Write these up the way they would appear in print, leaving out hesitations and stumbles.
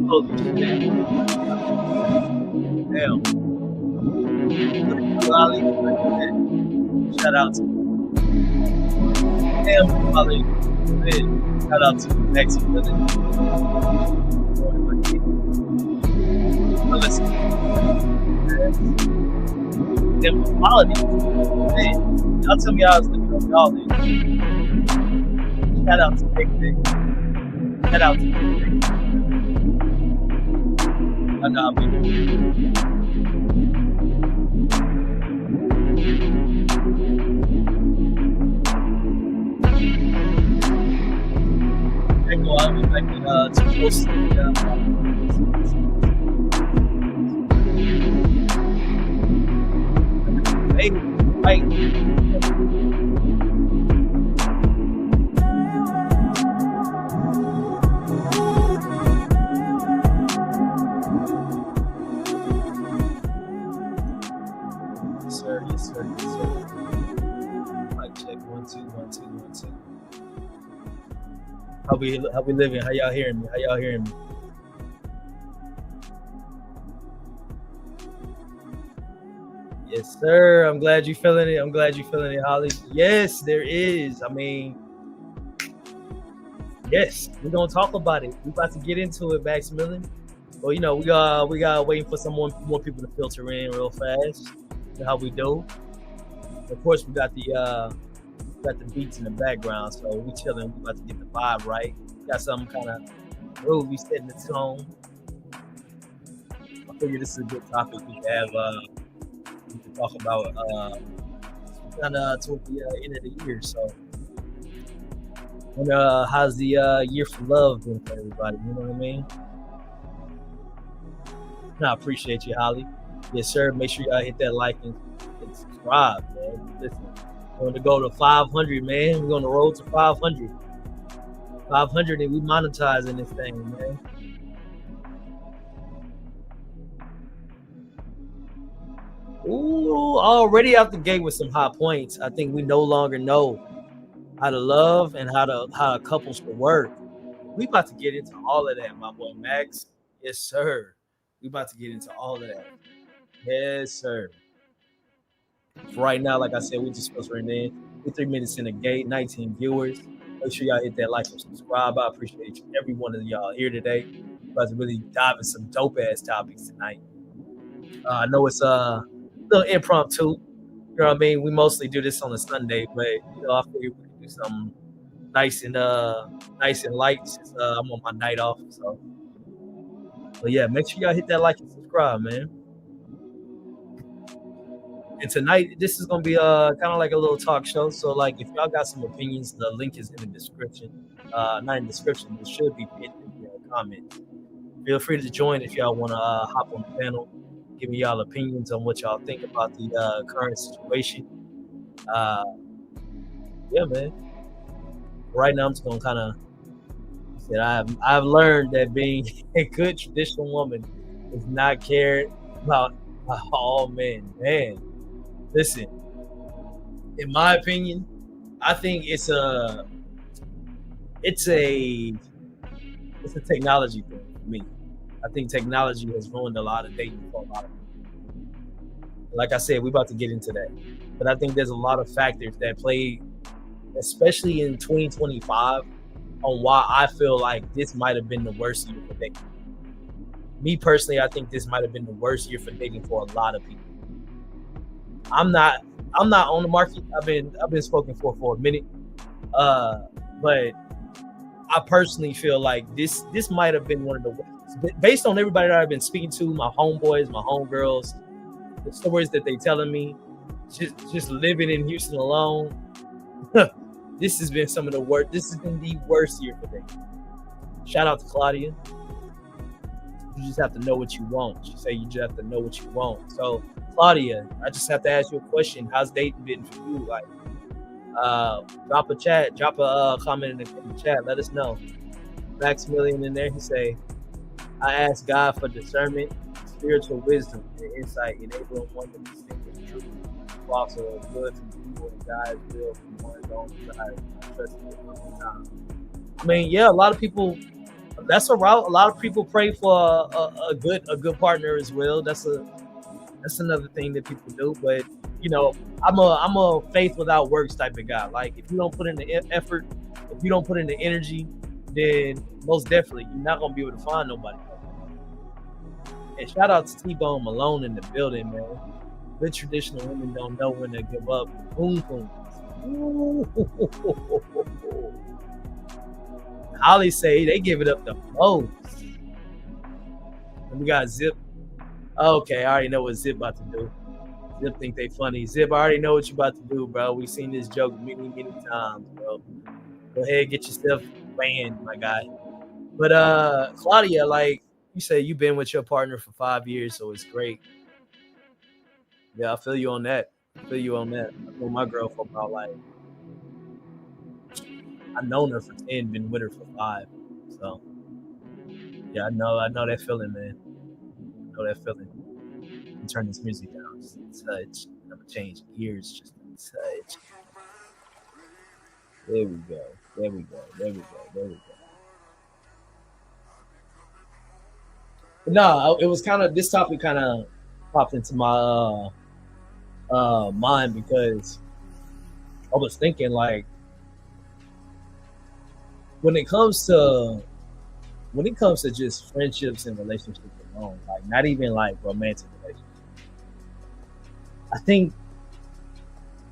Holy shit. Damn. Shout out to Damn Molly. Shout out to Max Village. Listen. Them quality. Man, y'all tell me I was looking up y'all then. Shout out to Big Big. Shout out to Big Big. I got Big Echo, I'll be back in 2 close. Hey, Yes, sir. Mic check 1 2 1 2 1 2. How we living? How y'all hearing me? Yes, sir. I'm glad you feeling it, Holly. Yes, there is. I mean, yes, we're gonna talk about it. We're about to get into it, Maximilian. Well, you know, we got waiting for some more people to filter in real fast. How we do. Of course, we got the beats in the background, so we chilling. We about to get the vibe right. Got something kind of groovy setting the tone. I figure this is a good topic we can talk about kind of toward the end of the year. So, and how's the year for love been for everybody? You know what I mean? No, I appreciate you, Holly. Yes, sir. Make sure y'all hit that like and subscribe, man. Listen, we're going to go to 500, man. We're on the road to 500. 500 and we monetizing this thing, man. Ooh, already out the gate with some hot points. I think we no longer know how to love and how couples should work. We about to get into all of that, my boy Max. Yes, sir. We about to get into all of that. Yes, sir. For right now, like I said, we just filtering in. We're 3 minutes in the gate, 19 viewers. Make sure y'all hit that like and subscribe. I appreciate you, every one of y'all here today. We're about to really dive in some dope ass topics tonight. I know it's a little impromptu. You know what I mean? We mostly do this on a Sunday, but you know, I figured we could do something nice and light. Since, I'm on my night off, so. But yeah, make sure y'all hit that like and subscribe, man. And tonight, this is gonna be kind of like a little talk show. So like, if y'all got some opinions, the link is in the description. Not in the description, it should be pinned in the comments. Feel free to join if y'all want to hop on the panel, give me y'all opinions on what y'all think about the current situation. Yeah, man. Right now, I'm just gonna kind of say I've learned that being a good traditional woman is not cared about all men. Man, listen. In my opinion, I think it's a technology thing for me. I think technology has ruined a lot of dating for a lot of people. Like I said, we're about to get into that. But I think there's a lot of factors that play, especially in 2025, on why I feel like this might have been the worst year for dating. Me personally, I think this might have been the worst year for dating for a lot of people. I'm not on the market. I've been spoken for a minute. But I personally feel like this might have been one of the worst. Based on everybody that I've been speaking to, my homeboys, my homegirls, the stories that they telling me, just living in Houston alone. This has been some of the worst. This has been the worst year for me. Shout out to Claudia. You just have to know what you want. She say you just have to know what you want. So Claudia, I just have to ask you a question. How's dating been for you? Like, drop a comment in the chat. Let us know. Maximilian in there, he say, I ask God for discernment, spiritual wisdom, and insight, enabling one to distinguish truth, false, or good from evil, and God's will from one's own desire. I trust Him all the time. I mean, yeah, a lot of people. That's a route. A lot of people pray for a good partner as well. That's another thing that people do. But you know, I'm a faith without works type of guy. Like if you don't put in the effort, if you don't put in the energy, then most definitely you're not gonna be able to find nobody. And shout out to T-Bone Malone in the building, man. Good traditional women don't know when to give up. Boom, boom. Holly say they give it up the most. And we got Zip. Okay, I already know what Zip about to do. Zip think they funny. Zip, I already know what you about to do, bro. We've seen this joke many times, bro. Go ahead, get yourself banned, my guy. But Claudia, like you say, you've been with your partner for 5 years, so it's great. Yeah, I feel you on that. I've known my girl for about I've known her for 10, been with her for 5. So yeah, I know that feeling, man. I know that feeling. Turn this music down just a touch. I'm gonna change gears just a touch. There we go. But no, it was this topic kind of popped into my mind because I was thinking like when it comes to just friendships and relationships alone, like not even like romantic relationships, I think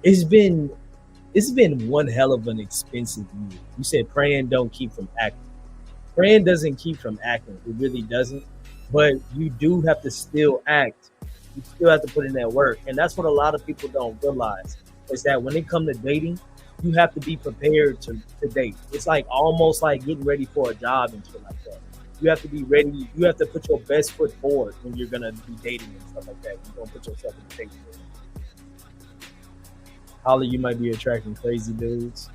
it's been one hell of an expensive year. You said praying don't keep from acting. Praying doesn't keep from acting. It really doesn't. But you do have to still act. You still have to put in that work. And that's what a lot of people don't realize is that when it comes to dating, you have to be prepared to date. It's like almost like getting ready for a job and shit like that. You have to be ready. You have to put your best foot forward when you're going to be dating and stuff like that. You're going to put yourself in the dating field. Holly, you might be attracting crazy dudes.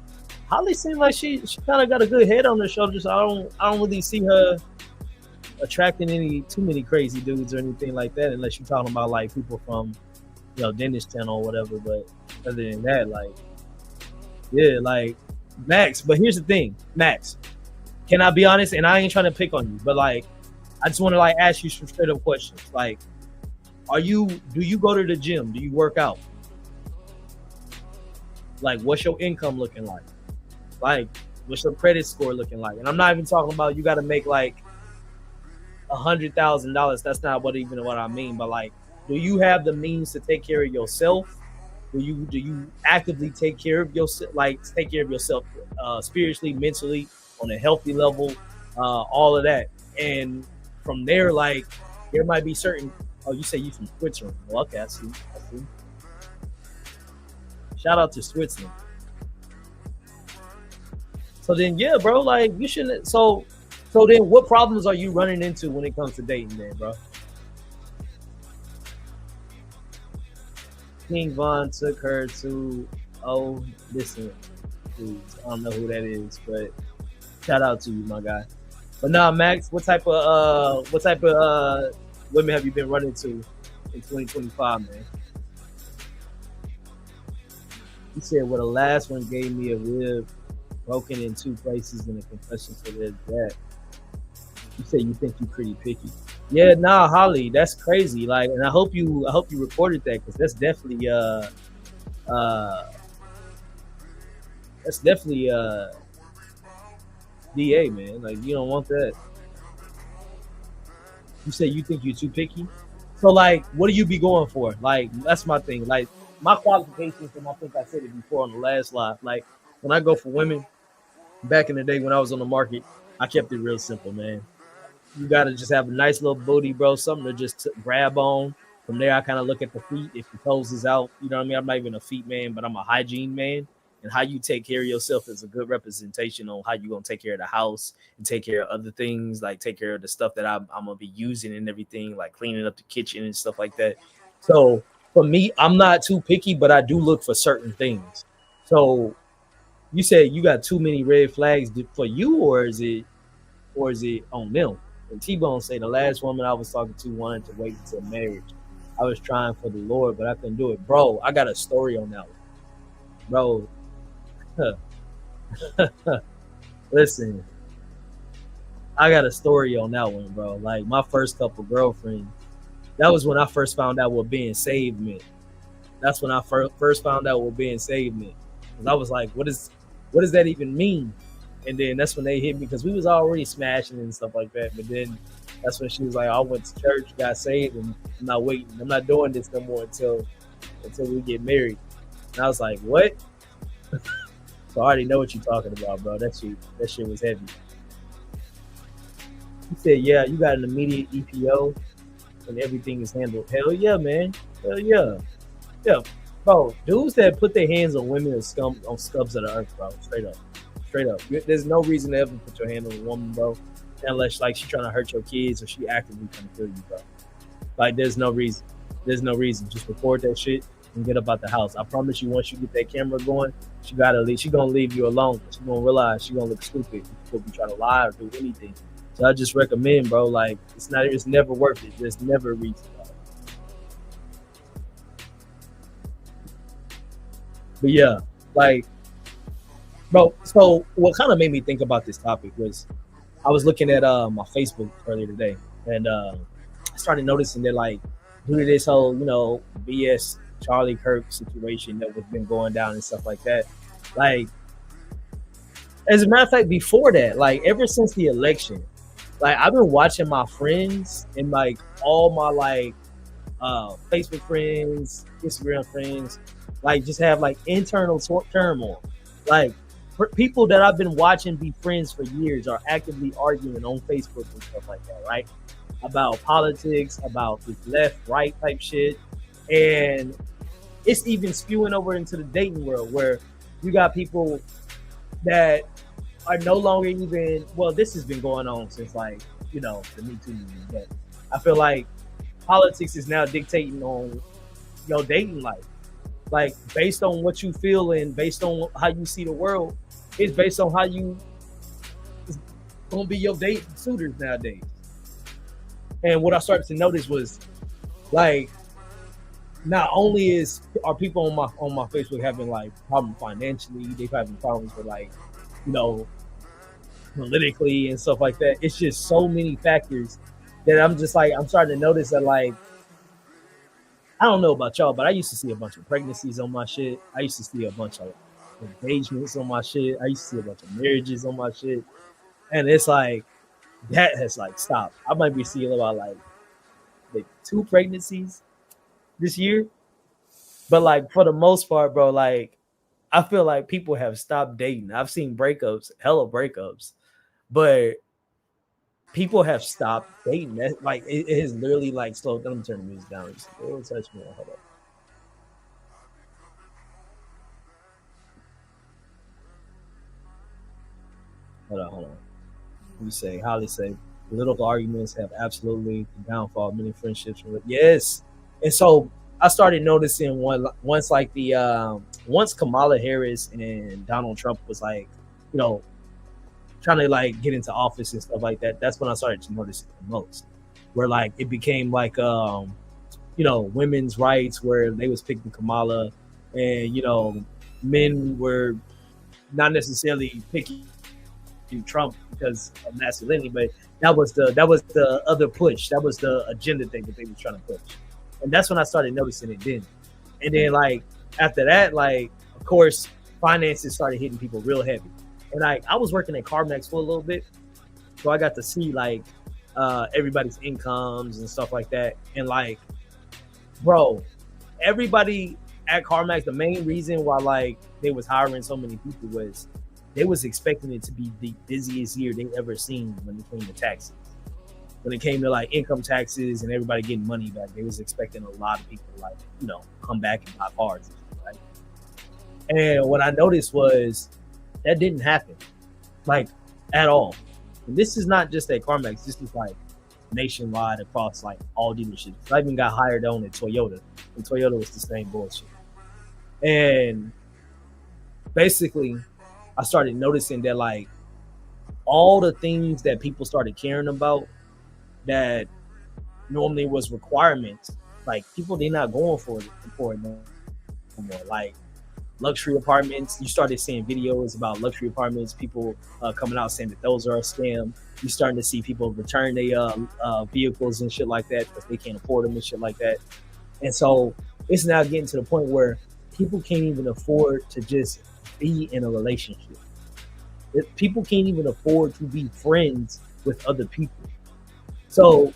Holly seems like she kind of got a good head on her shoulders. I don't really see her attracting too many crazy dudes or anything like that, unless you're talking about like people from, Dennis Channel or whatever. But other than that, like, yeah, like Max. But here's the thing, Max. Can I be honest? And I ain't trying to pick on you, but like, I just want to like ask you some straight up questions. Like, do you go to the gym? Do you work out? Like, what's your income looking like? Like, what's your credit score looking like? And I'm not even talking about you got to make like $100,000. That's not what I mean. But like, do you have the means to take care of yourself? Do you actively take care of yourself? Like, take care of yourself spiritually, mentally, on a healthy level, all of that. And from there, like, there might be certain. Oh, you say you from Switzerland? Well, okay, I see. Shout out to Switzerland. So then, yeah, bro, like you shouldn't. So then, what problems are you running into when it comes to dating, then, bro? King Von took her to. Oh, listen, please, I don't know who that is, but shout out to you, my guy. But nah, Max, what type of women have you been running to in 2025, man? He said, well, the last one gave me a rib broken in 2 places and a concussion, so there's that. You said you think you're pretty picky. Yeah, nah, Holly, that's crazy. Like, and I hope you reported that, because that's definitely DA, man. Like, you don't want that. You say you think you're too picky. So like, what do you be going for? Like, that's my thing. Like, my qualifications, and I think I said it before on the last live, like when I go for women, back in the day when I was on the market, I kept it real simple, man. You got to just have a nice little booty, bro, something to just grab on. From there, I kind of look at the feet. If your toes is out, you know what I mean? I'm not even a feet man, but I'm a hygiene man. And how you take care of yourself is a good representation on how you're going to take care of the house and take care of other things, like take care of the stuff that I'm going to be using and everything, like cleaning up the kitchen and stuff like that. So for me, I'm not too picky, but I do look for certain things. So you said you got too many red flags for you, or is it on them? And T-Bone say the last woman I was talking to wanted to wait until marriage. I was trying for the Lord, but I couldn't do it. Bro, I got a story on that one. Bro, listen, I got a story on that one, bro. Like my first couple girlfriends, that was when I first found out what being saved meant. That's when I first found out what being saved meant. 'Cause I was like, what does that even mean? And then that's when they hit me because we was already smashing and stuff like that. But then that's when she was like, I went to church, got saved, and I'm not waiting. I'm not doing this no more until we get married. And I was like, what? So I already know what you're talking about, bro. That shit was heavy. He said, yeah, you got an immediate EPO and everything is handled. Hell yeah, man. Hell yeah. Yeah. Bro, dudes that put their hands on women are scubs of the earth, bro. Straight up. Straight up. There's no reason to ever put your hand on a woman, bro. Unless like she trying to hurt your kids or she actively trying to kill you, bro. Like there's no reason. There's no reason. Just record that shit and get up out the house. I promise you, once you get that camera going, she gotta leave. She gonna leave you alone. She gonna realize she gonna look stupid. She'll be trying to lie or do anything. So I just recommend, bro. Like it's never worth it. There's never a reason. But yeah, like, bro. So what kind of made me think about this topic was I was looking at my Facebook earlier today, and I started noticing that like due to this whole BS Charlie Kirk situation that was been going down and stuff like that, like as a matter of fact, before that, like ever since the election, like I've been watching my friends and like all my like Facebook friends, Instagram friends, like just have like internal turmoil. Like people that I've been watching be friends for years are actively arguing on Facebook and stuff like that, right? About politics, about this left, right type shit. And it's even spewing over into the dating world where you got people that are no longer even, well, this has been going on since like, the Me Too movement. But I feel like politics is now dictating on your dating life. Like based on what you feel and based on how you see the world, it's based on how you it's gonna be your date suitors nowadays. And what I started to notice was like not only are people on my Facebook having like problems financially, they're having problems with like, you know, politically and stuff like that. It's just so many factors that I'm just like I'm starting to notice that like I don't know about y'all, but I used to see a bunch of pregnancies on my shit. I used to see a bunch of engagements on my shit. I used to see a bunch of marriages on my shit. And it's like that has like stopped. I might be seeing about like 2 pregnancies this year. But like for the most part, bro, like I feel like people have stopped dating. I've seen breakups, hella breakups, but people have stopped dating. That like it has literally like slowed. Let me turn the music down. It'll touch me. Hold up. Hold on. We say Holly say political arguments have absolutely the downfall of many friendships. Yes, and so I started noticing once like the once Kamala Harris and Donald Trump was like, you know, trying to like get into office and stuff like that. That's when I started to notice it the most, where like it became like women's rights, where they was picking Kamala, and men were not necessarily picking Trump because of masculinity, but that was the other push. That was the agenda thing that they were trying to push, and that's when I started noticing it then. And then like after that, like of course finances started hitting people real heavy, and I was working at CarMax for a little bit, so I got to see like everybody's incomes and stuff like that, and like bro, everybody at CarMax, the main reason why like they was hiring so many people was they was expecting it to be the busiest year they ever seen when it came to taxes. when it came to like income taxes and everybody getting money back, they was expecting a lot of people to like, come back and buy cars, right? And what I noticed was that didn't happen, like at all. And this is not just at CarMax. This is like nationwide across like all dealerships. I even got hired on at Toyota, and Toyota was the same bullshit. And basically, I started noticing that like all the things that people started caring about that normally was requirements, like people they're not going for it no more. Like luxury apartments, you started seeing videos about luxury apartments, people coming out saying that those are a scam. You're starting to see people return their vehicles and shit like that because they can't afford them and shit like that. And so it's now getting to the point where people can't even afford to just be in a relationship. People can't even afford to be friends with other people. So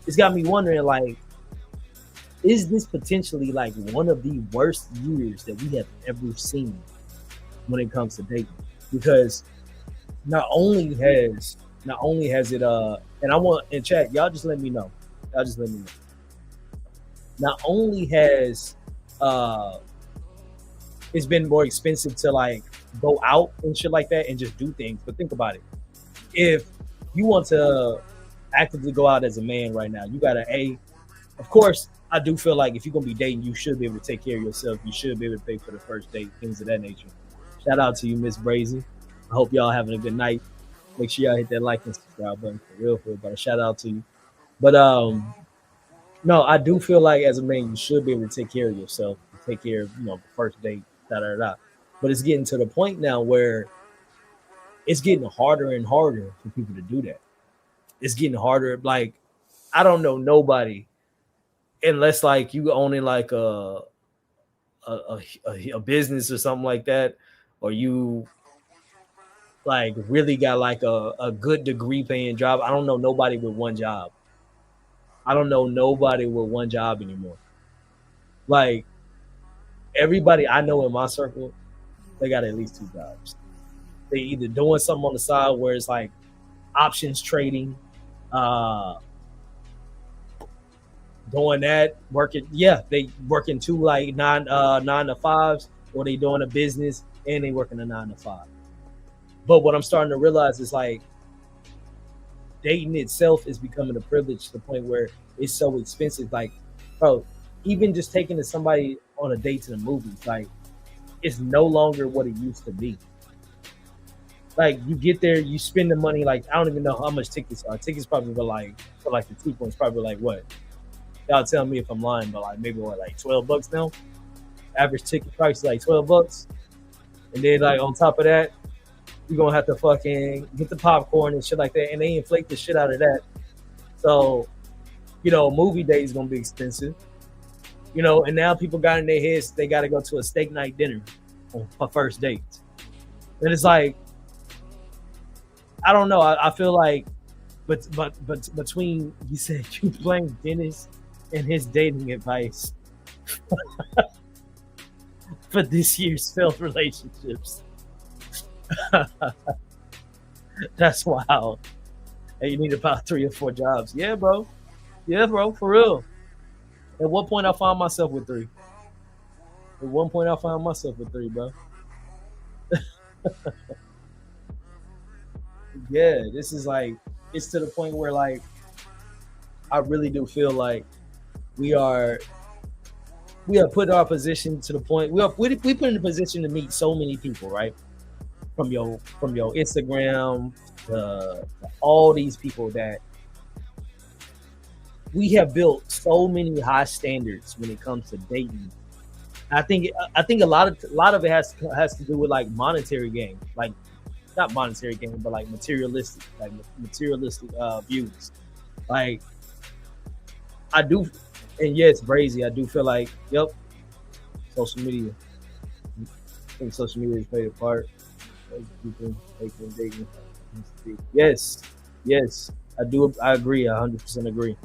it's got me wondering, like, is this potentially like one of the worst years that we have ever seen when it comes to dating? Because not only has it and I want in chat, y'all just let me know. Not only has it's been more expensive to like go out and shit like that and just do things, but think about it. If you want to actively go out as a man right now, you gotta of course, I do feel like if you're gonna be dating, you should be able to take care of yourself. You should be able to pay for the first date, things of that nature. Shout out to you, Miss Brazy. I hope y'all having a good night. Make sure y'all hit that like and subscribe button for real, but a shout out to you. But no, I do feel like as a man, you should be able to take care of yourself, take care of the first date, da da da. But it's getting to the point now where it's getting harder and harder for people to do that. It's getting harder. Like I don't know nobody, unless like you owning like a business or something like that, or you like really got like a good degree paying job. I don't know nobody with one job. I don't know nobody with one job anymore. Like everybody I know in my circle, they got at least 2 jobs. They either doing something on the side where it's like options trading, doing that, working. Yeah, they working 2 like 9 to 5s, or they doing a business and they working a 9 to 5. But what I'm starting to realize is like dating itself is becoming a privilege to the point where it's so expensive. Like, bro, even just taking somebody on a date to the movies, like it's no longer what it used to be. Like you get there, you spend the money. Like I don't even know how much tickets are. Tickets probably were like for like the cheap ones, probably like what? Y'all tell me if I'm lying, but like maybe what, like $12 now? Average ticket price is like $12. And then like on top of that, you're gonna have to fucking get the popcorn and shit like that. And they inflate the shit out of that. So, movie day is gonna be expensive. And now people got in their heads they gotta go to a steak night dinner on a first date. And it's like, I don't know. I feel like but between you said you blame Dennis and his dating advice for this year's failed relationships. That's wild. And you need about 3 or 4 jobs. Yeah, bro, for real. At one point I found myself with 3. Bro. Yeah, this is like, it's to the point where like I really do feel like we are put our position to the point we put in a position to meet so many people, right? From your Instagram to all these people, that we have built so many high standards when it comes to dating. I think a lot of it has to do with like monetary gain, like not monetary gain, but like materialistic views. Like I do, and yes, Brazy, I do feel like, yep, social media. I think social media has played a part. Yes, I do. I agree. 100% agree.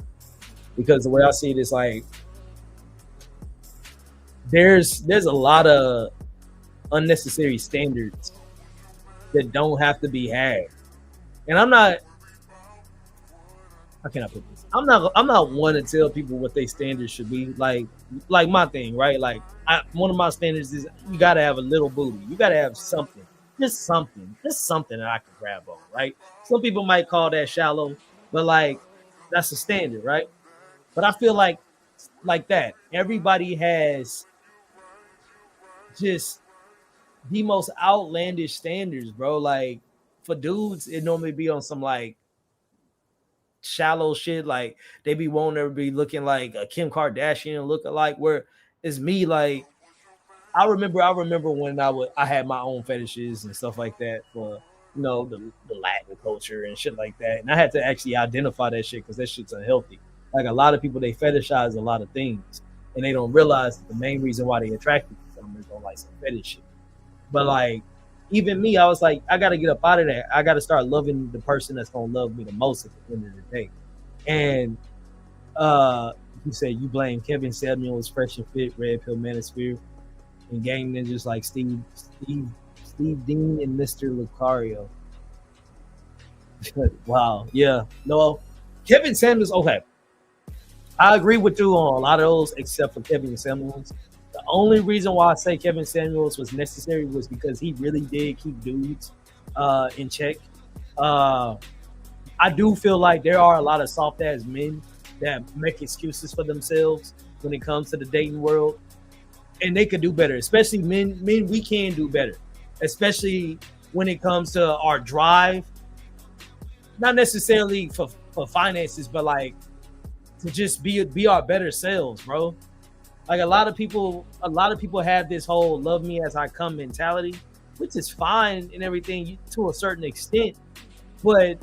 Because the way I see it is like there's a lot of unnecessary standards that don't have to be had. And I'm not how can I put this? I'm not one to tell people what their standards should be. Like my thing, right? Like one of my standards is you gotta have a little booty. You gotta have something. Just something that I can grab on, right? Some people might call that shallow, but like that's a standard, right? But I feel like that. Everybody has just the most outlandish standards, bro. Like for dudes, it normally be on some like shallow shit. Like they be wanting to be looking like a Kim Kardashian look alike. Where it's me, like I remember when I had my own fetishes and stuff like that for the Latin culture and shit like that, and I had to actually identify that shit because that shit's unhealthy. Like a lot of people, they fetishize a lot of things, and they don't realize that the main reason why they attracted to them is on like some fetish shit. But like even me, I was like, I gotta get up out of that. I gotta start loving the person that's gonna love me the most at the end of the day. And you said you blame Kevin Samuels, Fresh and Fit, Red Pill Manosphere, and gang ninjas like Steve Dean and Mr. Lucario. Wow, yeah, no, Kevin Samuels. Okay, I agree with you on a lot of those, except for Kevin Samuels. The only reason why I say Kevin Samuels was necessary was because he really did keep dudes in check. Uh, I do feel like there are a lot of soft ass men that make excuses for themselves when it comes to the dating world, and they could do better. Especially men, we can do better. Especially when it comes to our drive, not necessarily for finances, but like to just be our better selves, bro. Like a lot of people have this whole "love me as I come" mentality, which is fine and everything to a certain extent, but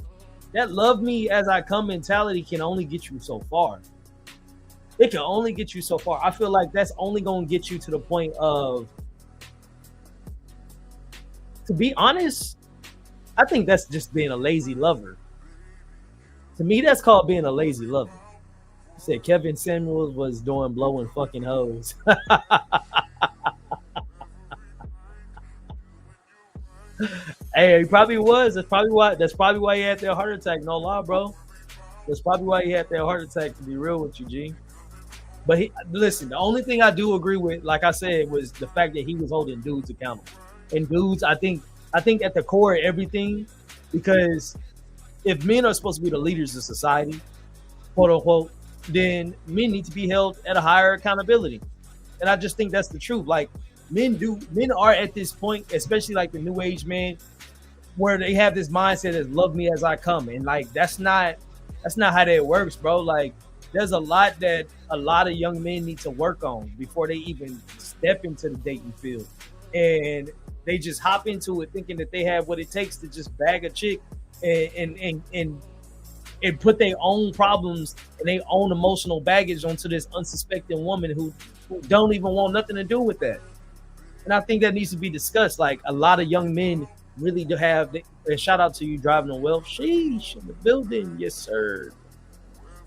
that "love me as I come" mentality can only get you so far. It can only get you so far. I feel like that's only gonna get you to the point of, to be honest, I think that's just being a lazy lover. To me, that's called being a lazy lover. You said Kevin Samuels was doing blowing fucking hoes. Hey, he probably was. That's probably why he had that heart attack. No lie, bro. That's probably why he had that heart attack. To be real with you, G. But listen, the only thing I do agree with, like I said, was the fact that he was holding dudes accountable. And dudes, I think at the core of everything, because if men are supposed to be the leaders of society, quote unquote, then men need to be held at a higher accountability. And I just think that's the truth. Like men are at this point, especially like the new age man, where they have this mindset as "love me as I come," and like that's not how that works, bro. Like there's a lot that a lot of young men need to work on before they even step into the dating field, and they just hop into it thinking that they have what it takes to just bag a chick and put their own problems and their own emotional baggage onto this unsuspecting woman who don't even want nothing to do with that. And I think that needs to be discussed. Like a lot of young men really do have. And shout out to you driving on wealth. Sheesh, in the building, yes sir.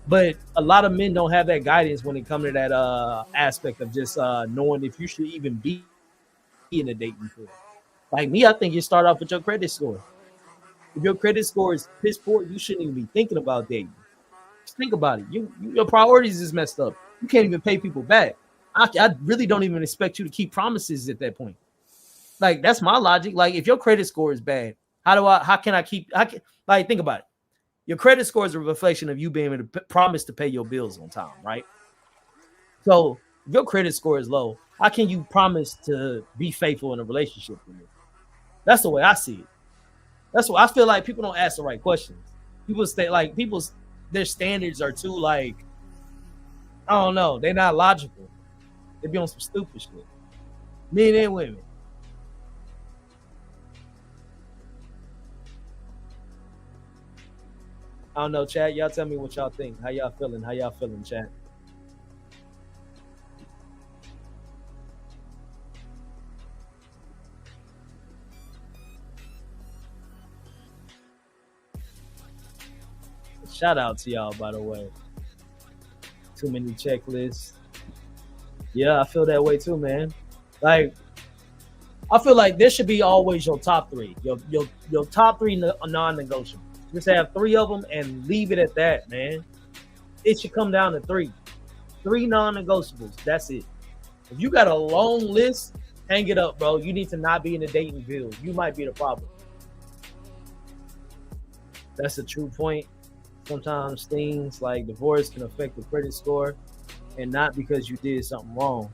But a lot of men don't have that guidance when it comes to that aspect of just knowing if you should even be in a dating field. Like me, I think you start off with your credit score. If your credit score is piss poor, you shouldn't even be thinking about dating. Just think about it. Your priorities is messed up. You can't even pay people back. I really don't even expect you to keep promises at that point. Like that's my logic. Like if your credit score is bad, how can I keep? Like think about it. Your credit score is a reflection of you being able to promise to pay your bills on time, right? So if your credit score is low, how can you promise to be faithful in a relationship with you? That's the way I see it. That's why I feel like people don't ask the right questions. People stay like people's their standards are too like I don't know. They're not logical. They be on some stupid shit. Men and women. I don't know, chat. Y'all tell me what y'all think. How y'all feeling? How y'all feeling, chat? Shout out to y'all, by the way. Too many checklists. Yeah, I feel that way too, man. Like I feel like this should be always your top three, your top three non-negotiables. Just have 3 of them and leave it at that, man. It should come down to 3 non-negotiables. That's it. If you got a long list, hang it up, bro. You need to not be in the dating field. You might be the problem. That's a true point. Sometimes things like divorce can affect the credit score, and not because you did something wrong.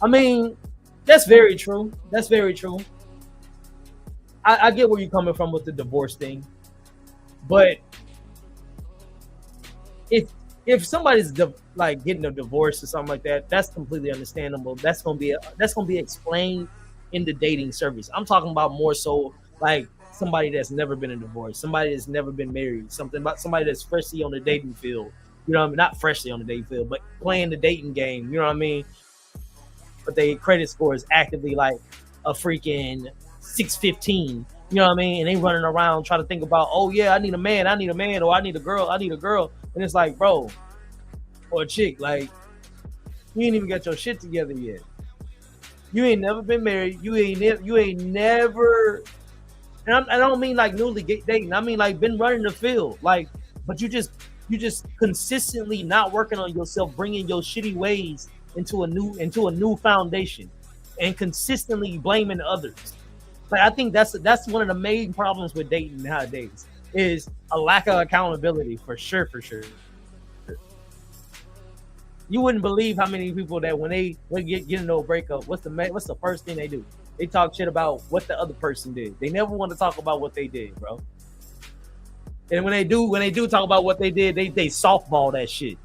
I mean, that's very true. That's very true. I get where you're coming from with the divorce thing, but if somebody's like getting a divorce or something like that, that's completely understandable. That's gonna be explained in the dating service. I'm talking about more so like somebody that's never been in divorce, somebody that's never been married, something about somebody that's freshly on the dating field. You know what I mean? Not freshly on the dating field, but playing the dating game. You know what I mean? But their credit score is actively like a freaking 615. You know what I mean? And they running around trying to think about, oh yeah, I need a man, or I need a girl, And it's like, bro, or a chick, like, you ain't even got your shit together yet. You ain't never been married. You ain't never. And I don't mean like newly dating. I mean like been running the field. Like, but you just consistently not working on yourself, bringing your shitty ways into a new foundation, and consistently blaming others. Like, I think that's one of the main problems with dating nowadays is a lack of accountability, for sure. You wouldn't believe how many people that when they get into a breakup, what's the first thing they do? They talk shit about what the other person did. They never want to talk about what they did, bro. And when they do talk about what they did, they softball that shit.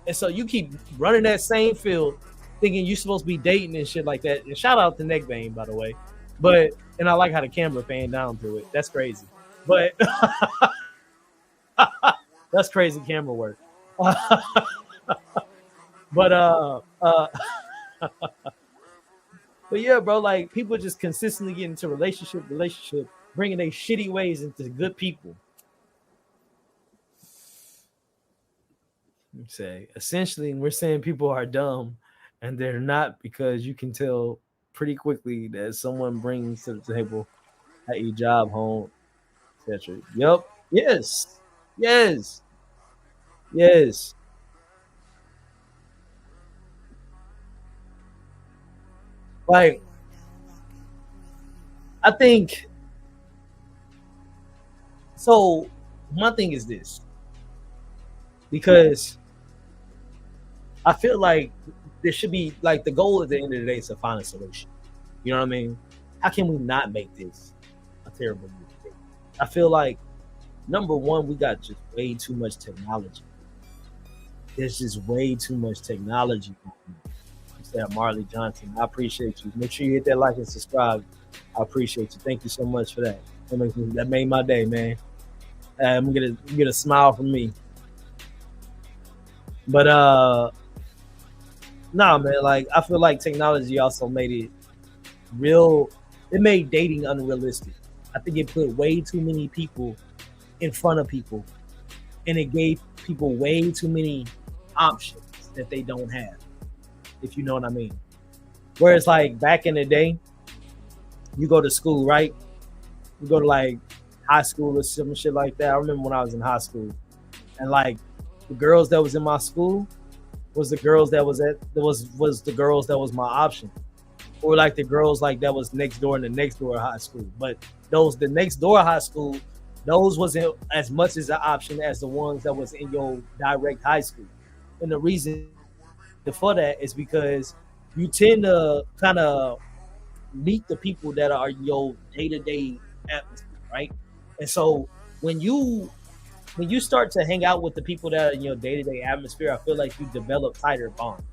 And so you keep running that same field, thinking you're supposed to be dating and shit like that. And shout out to Neckbane, by the way. And I like how the camera panned down to it. That's crazy. But that's crazy camera work. But yeah, bro, like people just consistently get into relationship, bringing their shitty ways into good people. Say essentially, we're saying people are dumb, and they're not, because you can tell pretty quickly that someone brings to the table at your job, home, etc. Yep. Yes. Like, I think so. My thing is this, because I feel like there should be like the goal at the end of the day is to find a solution. You know what I mean? How can we not make this a terrible mistake? I feel like number one, we got just way too much technology. There's just way too much technology. You said Marley Johnson. I appreciate you. Make sure you hit that like and subscribe. I appreciate you. Thank you so much for that. That made my day, man. I'm gonna get a smile from me. But nah, man. Like, I feel like technology also made it real. It made dating unrealistic. I think it put way too many people in front of people, and it gave people way too many options that they don't have, if you know what I mean. Whereas like back in the day, you go to school, right? You go to like high school or some shit like that. I remember when I was in high school, and like the girls that was in my school was the girls that was the girls that was my option, or like the girls like that was next door in the next door high school. But the next door high school, those wasn't as much as an option as the ones that was in your direct high school. And the reason for that is because you tend to kind of meet the people that are your day-to-day atmosphere, right? And so when you start to hang out with the people that are in your day-to-day atmosphere, I feel like you develop tighter bonds.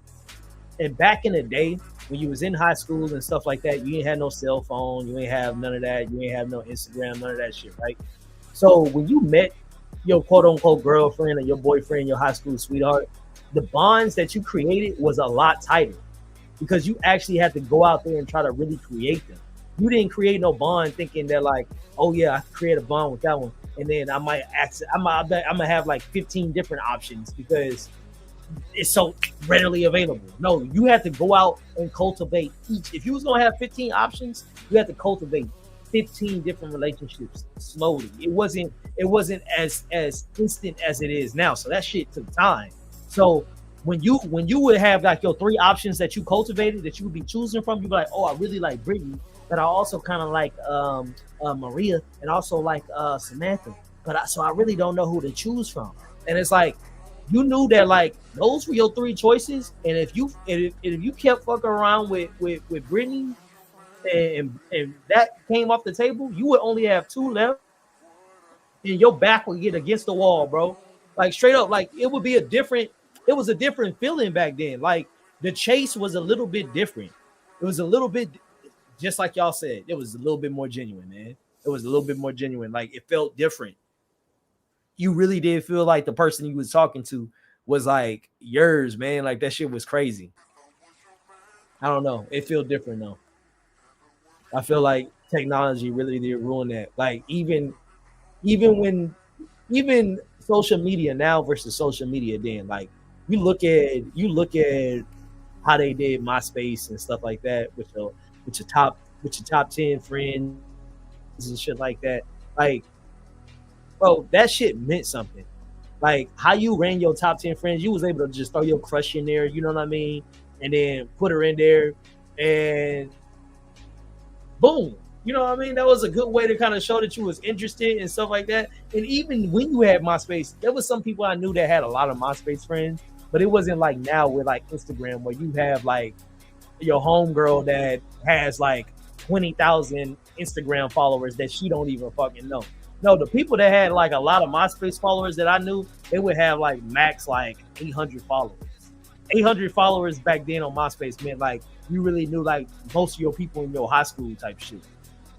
And back in the day, when you was in high school and stuff like that, you ain't had no cell phone, you ain't have none of that, you ain't have no Instagram, none of that shit, right? So when you met your quote-unquote girlfriend or your boyfriend, your high school sweetheart, the bonds that you created was a lot tighter, because you actually had to go out there and try to really create them. You didn't create no bond thinking that like, oh yeah, I create a bond with that one, and then I might I'm gonna have like 15 different options, because it's so readily available. No, you have to go out and cultivate each. If you was gonna have 15 options, you have to cultivate 15 different relationships slowly. It wasn't as instant as it is now. So that shit took time. So when you would have like your three options that you cultivated that you would be choosing from, you'd be like, oh, I really like Brittany, but I also kind of like Maria and also like Samantha. So I really don't know who to choose from. And it's like you knew that like those were your three choices, and if you kept fucking around with Brittany and that came off the table, you would only have two left, and your back would get against the wall, bro. Like straight up, like it was a different feeling back then. Like the chase was a little bit different. It was a little bit just like y'all said. It was a little bit more genuine, man. It was a little bit more genuine. Like it felt different. You really did feel like the person you was talking to was like yours, man. Like that shit was crazy. I don't know. It felt different though. I feel like technology really did ruin that. Like even when even social media now versus social media then, like you look at how they did MySpace and stuff like that with your top 10 friends and shit like that. Like, bro, that shit meant something. Like how you ran your top 10 friends, you was able to just throw your crush in there, you know what I mean? And then put her in there and boom. You know what I mean? That was a good way to kind of show that you was interested and stuff like that. And even when you had MySpace, there was some people I knew that had a lot of MySpace friends, but it wasn't like now with like Instagram where you have like your homegirl that has like 20,000 Instagram followers that she don't even fucking know. No, the people that had like a lot of MySpace followers that I knew, they would have like max like 800 followers. 800 followers back then on MySpace meant like you really knew like most of your people in your high school type shit.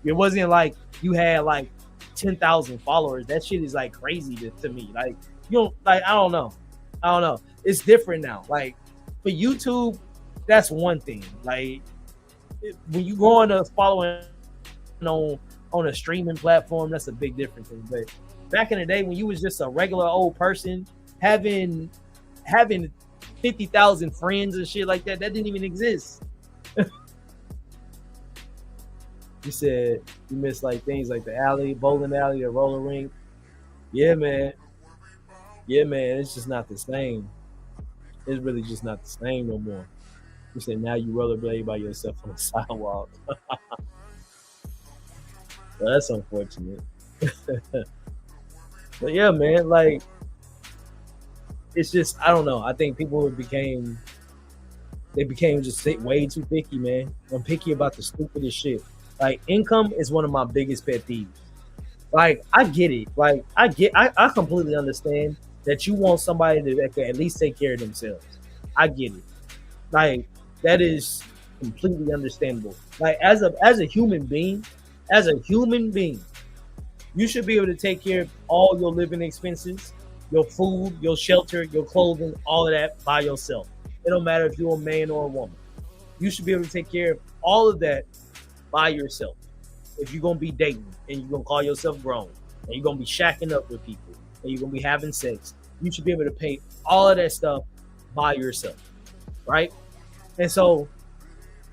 It wasn't like you had like 10,000 followers. That shit is like crazy to me. Like you don't like I don't know. I don't know. It's different now. Like for YouTube, that's one thing. Like when you go on to following on a streaming platform, that's a big difference. But back in the day when you was just a regular old person having 50,000 friends and shit like that didn't even exist. You said you miss like things like the alley, bowling alley, the roller rink. Yeah, man. Yeah, man. It's just not the same. It's really just not the same no more. You said now you rollerblade by yourself on the sidewalk. Well, that's unfortunate. But yeah, man, like it's just I don't know. I think people became just way too picky, man. I'm picky about the stupidest shit. Like income is one of my biggest pet peeves. Like I get it. Like I completely understand that you want somebody that can at least take care of themselves. I get it. Like that is completely understandable. Like as a human being, you should be able to take care of all your living expenses, your food, your shelter, your clothing, all of that by yourself. It don't matter if you're a man or a woman. You should be able to take care of all of that by yourself. If you're gonna be dating and you're gonna call yourself grown and you're gonna be shacking up with people and you're gonna be having sex, you should be able to pay all of that stuff by yourself, right? And so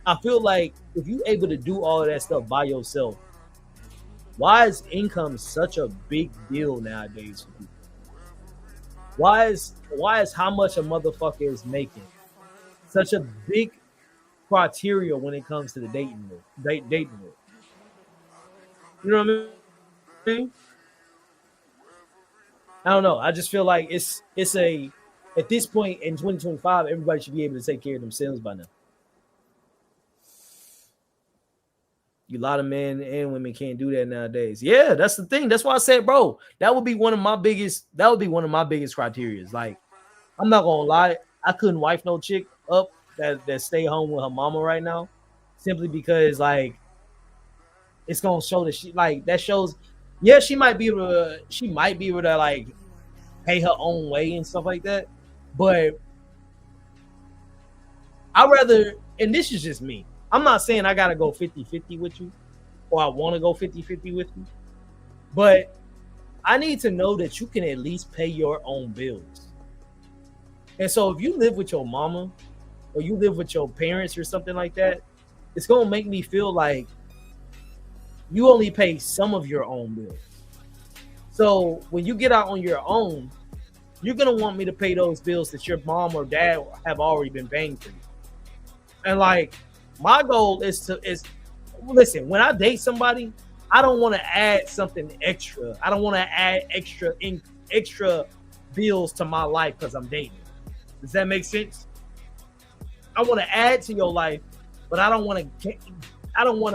I feel like if you're able to do all of that stuff by yourself, why is income such a big deal nowadays for people? Why is how much a motherfucker is making such a big criteria when it comes to the dating world? You know what I mean? I don't know. I just feel like it's a at this point in 2025, everybody should be able to take care of themselves by now. A lot of men and women can't do that nowadays. Yeah, that's the thing. That's why I said, bro, that would be one of my biggest. That would be one of my biggest criterias. Like, I'm not gonna lie, I couldn't wife no chick up that stay home with her mama right now, simply because like it's gonna show that she like that shows. Yeah, she might be able to like pay her own way and stuff like that, but I rather, and this is just me. I'm not saying I gotta go 50-50 with you, or I want to go 50-50 with you, but I need to know that you can at least pay your own bills. And so if you live with your mama or you live with your parents or something like that, it's gonna make me feel like you only pay some of your own bills. So when you get out on your own, you're gonna want me to pay those bills that your mom or dad have already been paying for you. And like my goal is listen, when I date somebody, I don't want to add something extra. I don't want to add extra bills to my life because I'm dating. Does that make sense? I want to add to your life, but I don't want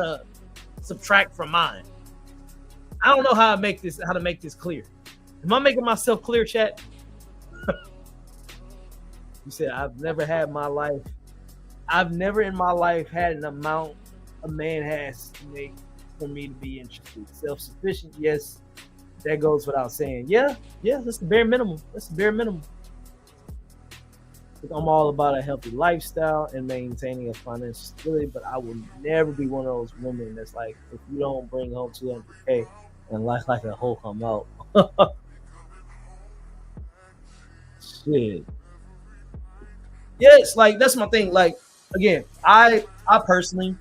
to subtract from mine. I don't know how to make this clear. Am I making myself clear, chat? You said I've never in my life had an amount a man has to make for me to be interested. Self-sufficient, yes, that goes without saying. Yeah, that's the bare minimum. That's the bare minimum. I'm all about a healthy lifestyle and maintaining a financial stability, but I will never be one of those women that's like, if you don't bring home 200K and life like a whole come out. Shit. Yes, like that's my thing. Like again, I personally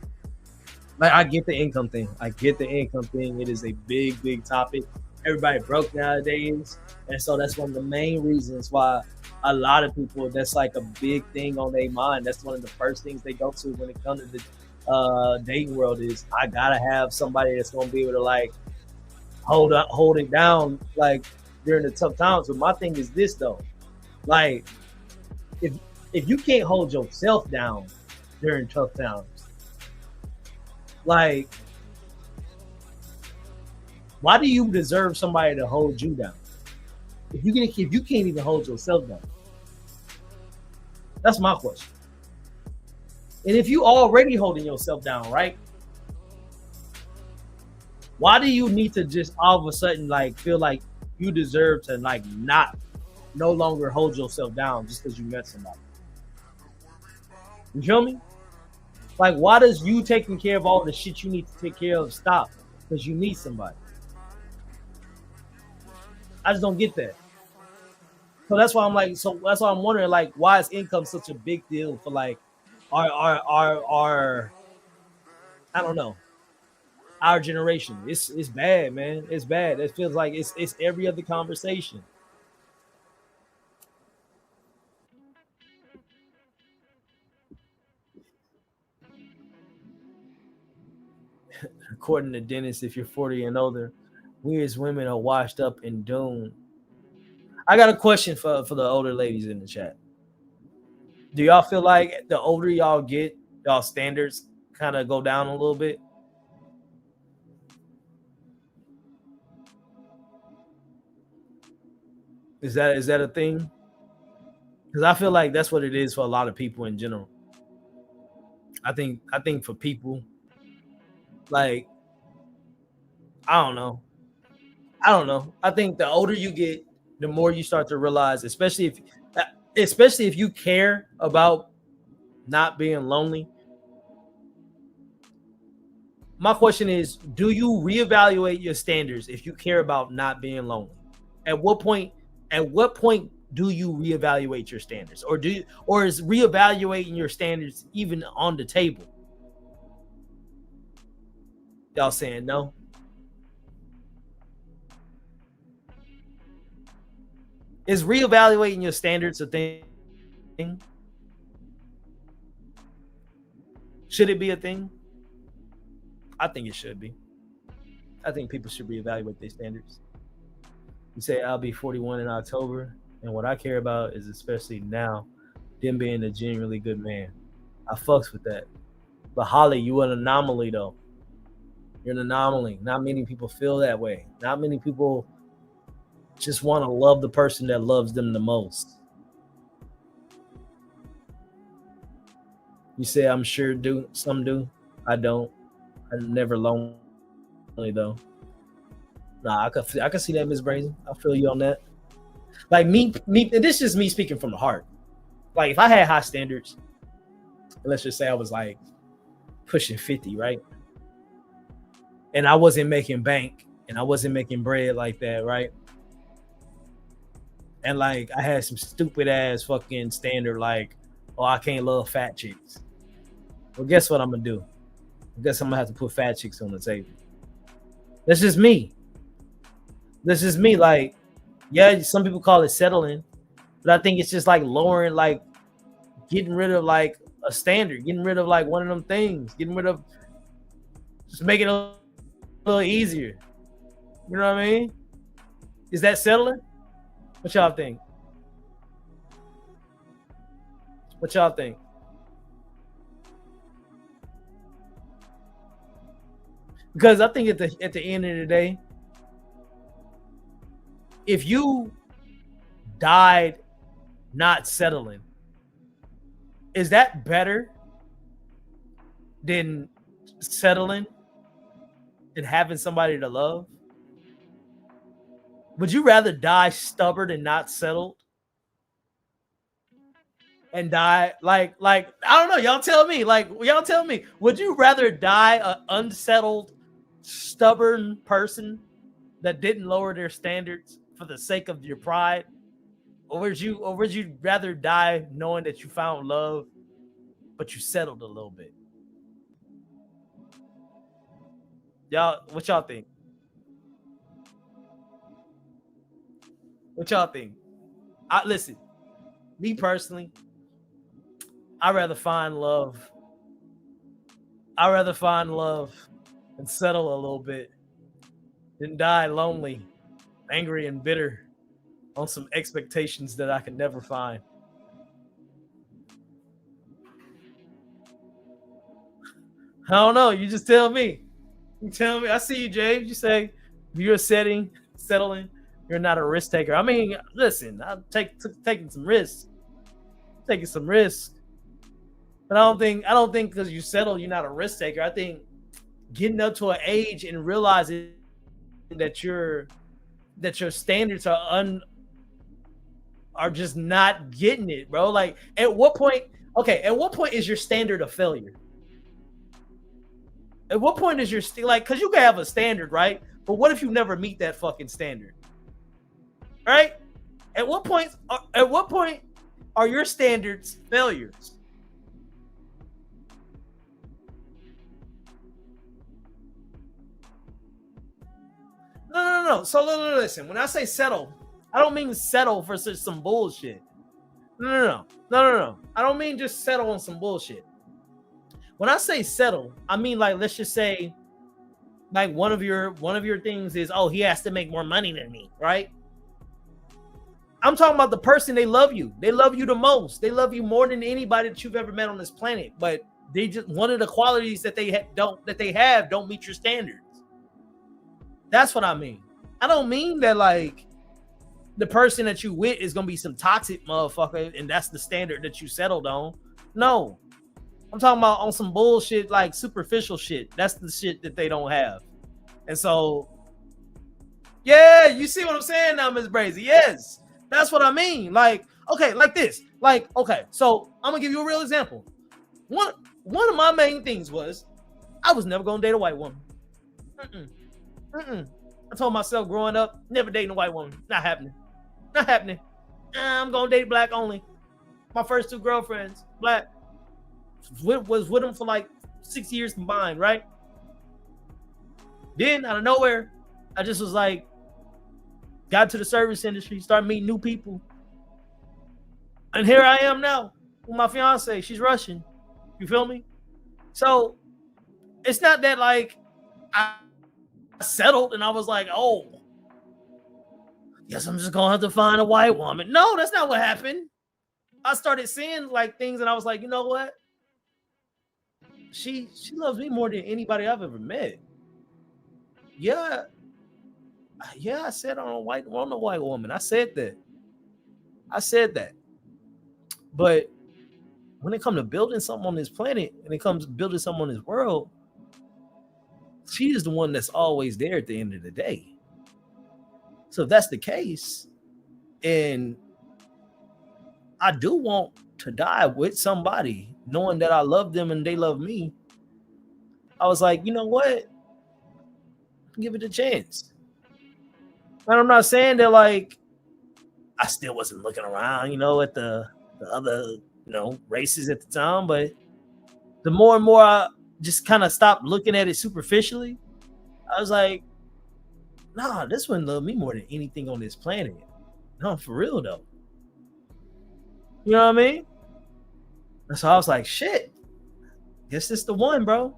like I get the income thing. I get the income thing. It is a big topic. Everybody broke nowadays, and so that's one of the main reasons why a lot of people that's like a big thing on their mind. That's one of the first things they go to when it comes to the dating world is I gotta have somebody that's gonna be able to like hold it down like during the tough times. But my thing is this though, like if you can't hold yourself down during tough times, like why do you deserve somebody to hold you down? If you can't even hold yourself down, that's my question. And if you already holding yourself down, right? Why do you need to just all of a sudden like feel like you deserve to like no longer hold yourself down just because you met somebody? You feel me? Like, why does you taking care of all the shit you need to take care of stop because you need somebody? I just don't get that. So that's why that's why I'm wondering, like, why is income such a big deal for like our I don't know, our generation? It's bad, man. It's bad. It feels like it's every other conversation. According to Dennis, if you're 40 and older, we as women are washed up and doomed. I got a question for the older ladies in the chat. Do y'all feel like the older y'all get, y'all standards kind of go down a little bit? Is that a thing? Because I feel like that's what it is for a lot of people in general. I think for people like I don't know. I think the older you get, the more you start to realize, especially if you care about not being lonely. My question is, do you reevaluate your standards if you care about not being lonely? At what point do you reevaluate your standards? Or is reevaluating your standards even on the table? Y'all saying no? Is reevaluating your standards a thing? Should it be a thing? I think it should be. I think people should reevaluate their standards. You say I'll be 41 in October, and what I care about is especially now, them being a genuinely good man. I fucks with that. But Holly, you an anomaly though. You're an anomaly. Not many people feel that way. Not many people just want to love the person that loves them the most. You say I'm sure do some do. I don't. I'm never lonely though. Nah, I could see that, Miss Brazen. I feel you on that. Like me. And this is me speaking from the heart. Like if I had high standards, let's just say I was like pushing 50, right? And I wasn't making bank and I wasn't making bread like that, right? And like I had some stupid ass fucking standard like, oh, I can't love fat chicks. Well, guess what I'm gonna do? I guess I'm gonna have to put fat chicks on the table. That's just me. That's just me. Like, yeah, some people call it settling, but I think it's just like lowering, like getting rid of like a standard, getting rid of like one of them things, getting rid of just make it a little easier. You know what I mean? Is that settling? What y'all think? What y'all think? Because I think at the end of the day, if you died not settling, is that better than settling and having somebody to love? Would you rather die stubborn and not settled and die like I don't know, y'all tell me, would you rather die an unsettled stubborn person that didn't lower their standards for the sake of your pride, or would you rather die knowing that you found love but you settled a little bit? Y'all, what y'all think? What y'all think? I listen, me personally, I'd rather find love. I'd rather find love and settle a little bit than die lonely, angry, and bitter on some expectations that I can never find. I don't know. You just tell me. You tell me. I see you, James. You say you're settling. You're not a risk taker. I mean, listen, I'm taking some risks, taking some risks. But I don't think because you settle, you're not a risk taker. I think getting up to an age and realizing that your standards are just not getting it, bro. Like at what point? Okay, at what point is your standard a failure? At what point is your like? Because you can have a standard, right? But what if you never meet that fucking standard, right? At what point? At what point are your standards failures? No. So listen. When I say settle, I don't mean settle for some bullshit. No. I don't mean just settle on some bullshit. When I say settle, I mean like let's just say like one of your things is, oh, he has to make more money than me, right? I'm talking about the person. They love you. They love you the most. They love you more than anybody that you've ever met on this planet. But they just one of the qualities that they have don't meet your standards. That's what I mean. I don't mean that like the person that you with is gonna be some toxic motherfucker and that's the standard that you settled on. No, I'm talking about on some bullshit like superficial shit. That's the shit that they don't have. And so, yeah, you see what I'm saying now, Miss Brazy? Yes, that's what I mean. Like, okay, like this. Like, okay, so I'm gonna give you a real example. One one of my main things was I was never gonna date a white woman. Mm-mm, mm-mm. I told myself growing up, never dating a white woman. Not happening. Not happening. I'm gonna date black only. My first two girlfriends, black, was with them for like 6 years combined, right? Then out of nowhere, I just was like, got to the service industry, started meeting new people, and here I am now with my fiance. She's Russian. You feel me? So it's not that like I settled and I was like, oh, guess I'm just gonna have to find a white woman. No, that's not what happened. I started seeing like things and I was like, you know what? She loves me more than anybody I've ever met. Yeah, yeah, I said on a white woman. I said that. I said that. But when it comes to building something on this planet, and it comes to building something on this world, she is the one that's always there at the end of the day. So if that's the case, and I do want to die with somebody, knowing that I love them and they love me, I was like, you know what? Give it a chance. And I'm not saying that like I still wasn't looking around, at the other, races at the time. But the more and more I just kind of stopped looking at it superficially, I was like, nah, this one loved me more than anything on this planet. No, for real though. You know what I mean? And so I was like, shit, guess it's the one, bro.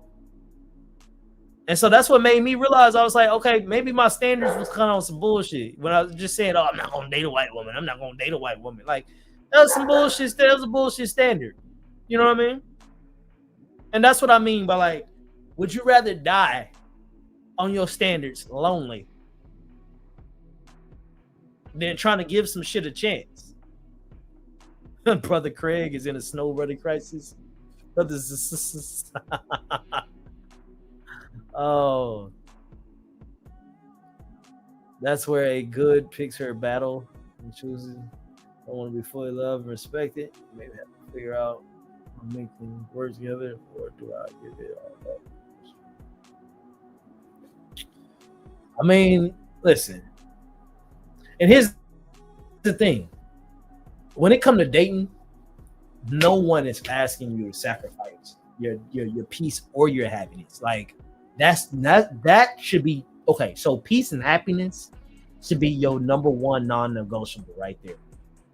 And so that's what made me realize I was like, okay, maybe my standards was kind of on some bullshit when I was just saying, oh, I'm not gonna date a white woman. I'm not gonna date a white woman. Like that was some bullshit. That was a bullshit standard. You know what I mean? And that's what I mean by like, would you rather die on your standards lonely than trying to give some shit a chance? Brother Craig is in a snow running crisis. Oh, that's where a good picks her battle and chooses. I want to be fully loved and respected. Maybe have to figure out how to make things work together, or do I give it all up? I mean, listen. And here's the thing: when it comes to dating, no one is asking you to sacrifice your peace or your happiness. Like that should be okay. So peace and happiness should be your number one non-negotiable right there.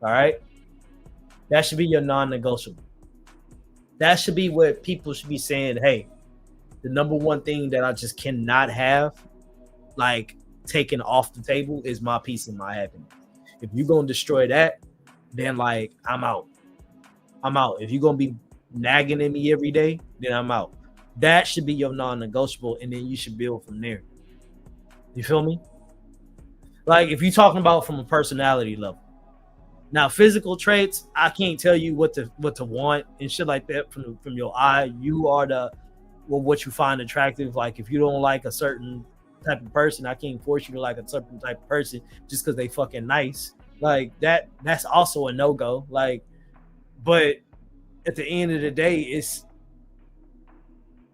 All right, that should be your non-negotiable. That should be what people should be saying. Hey, the number one thing that I just cannot have, like taken off the table, is my peace and my happiness. If you're gonna destroy that, then like I'm out. I'm out. If you're gonna be nagging at me every day, then I'm out. That should be your non-negotiable, and then you should build from there. You feel me? Like if you're talking about from a personality level. Now, physical traits, I can't tell you what to want and shit like that from your eye. You are what you find attractive. Like if you don't like a certain type of person, I can't force you to like a certain type of person just because they fucking nice. Like that's also a no-go. Like, but at the end of the day,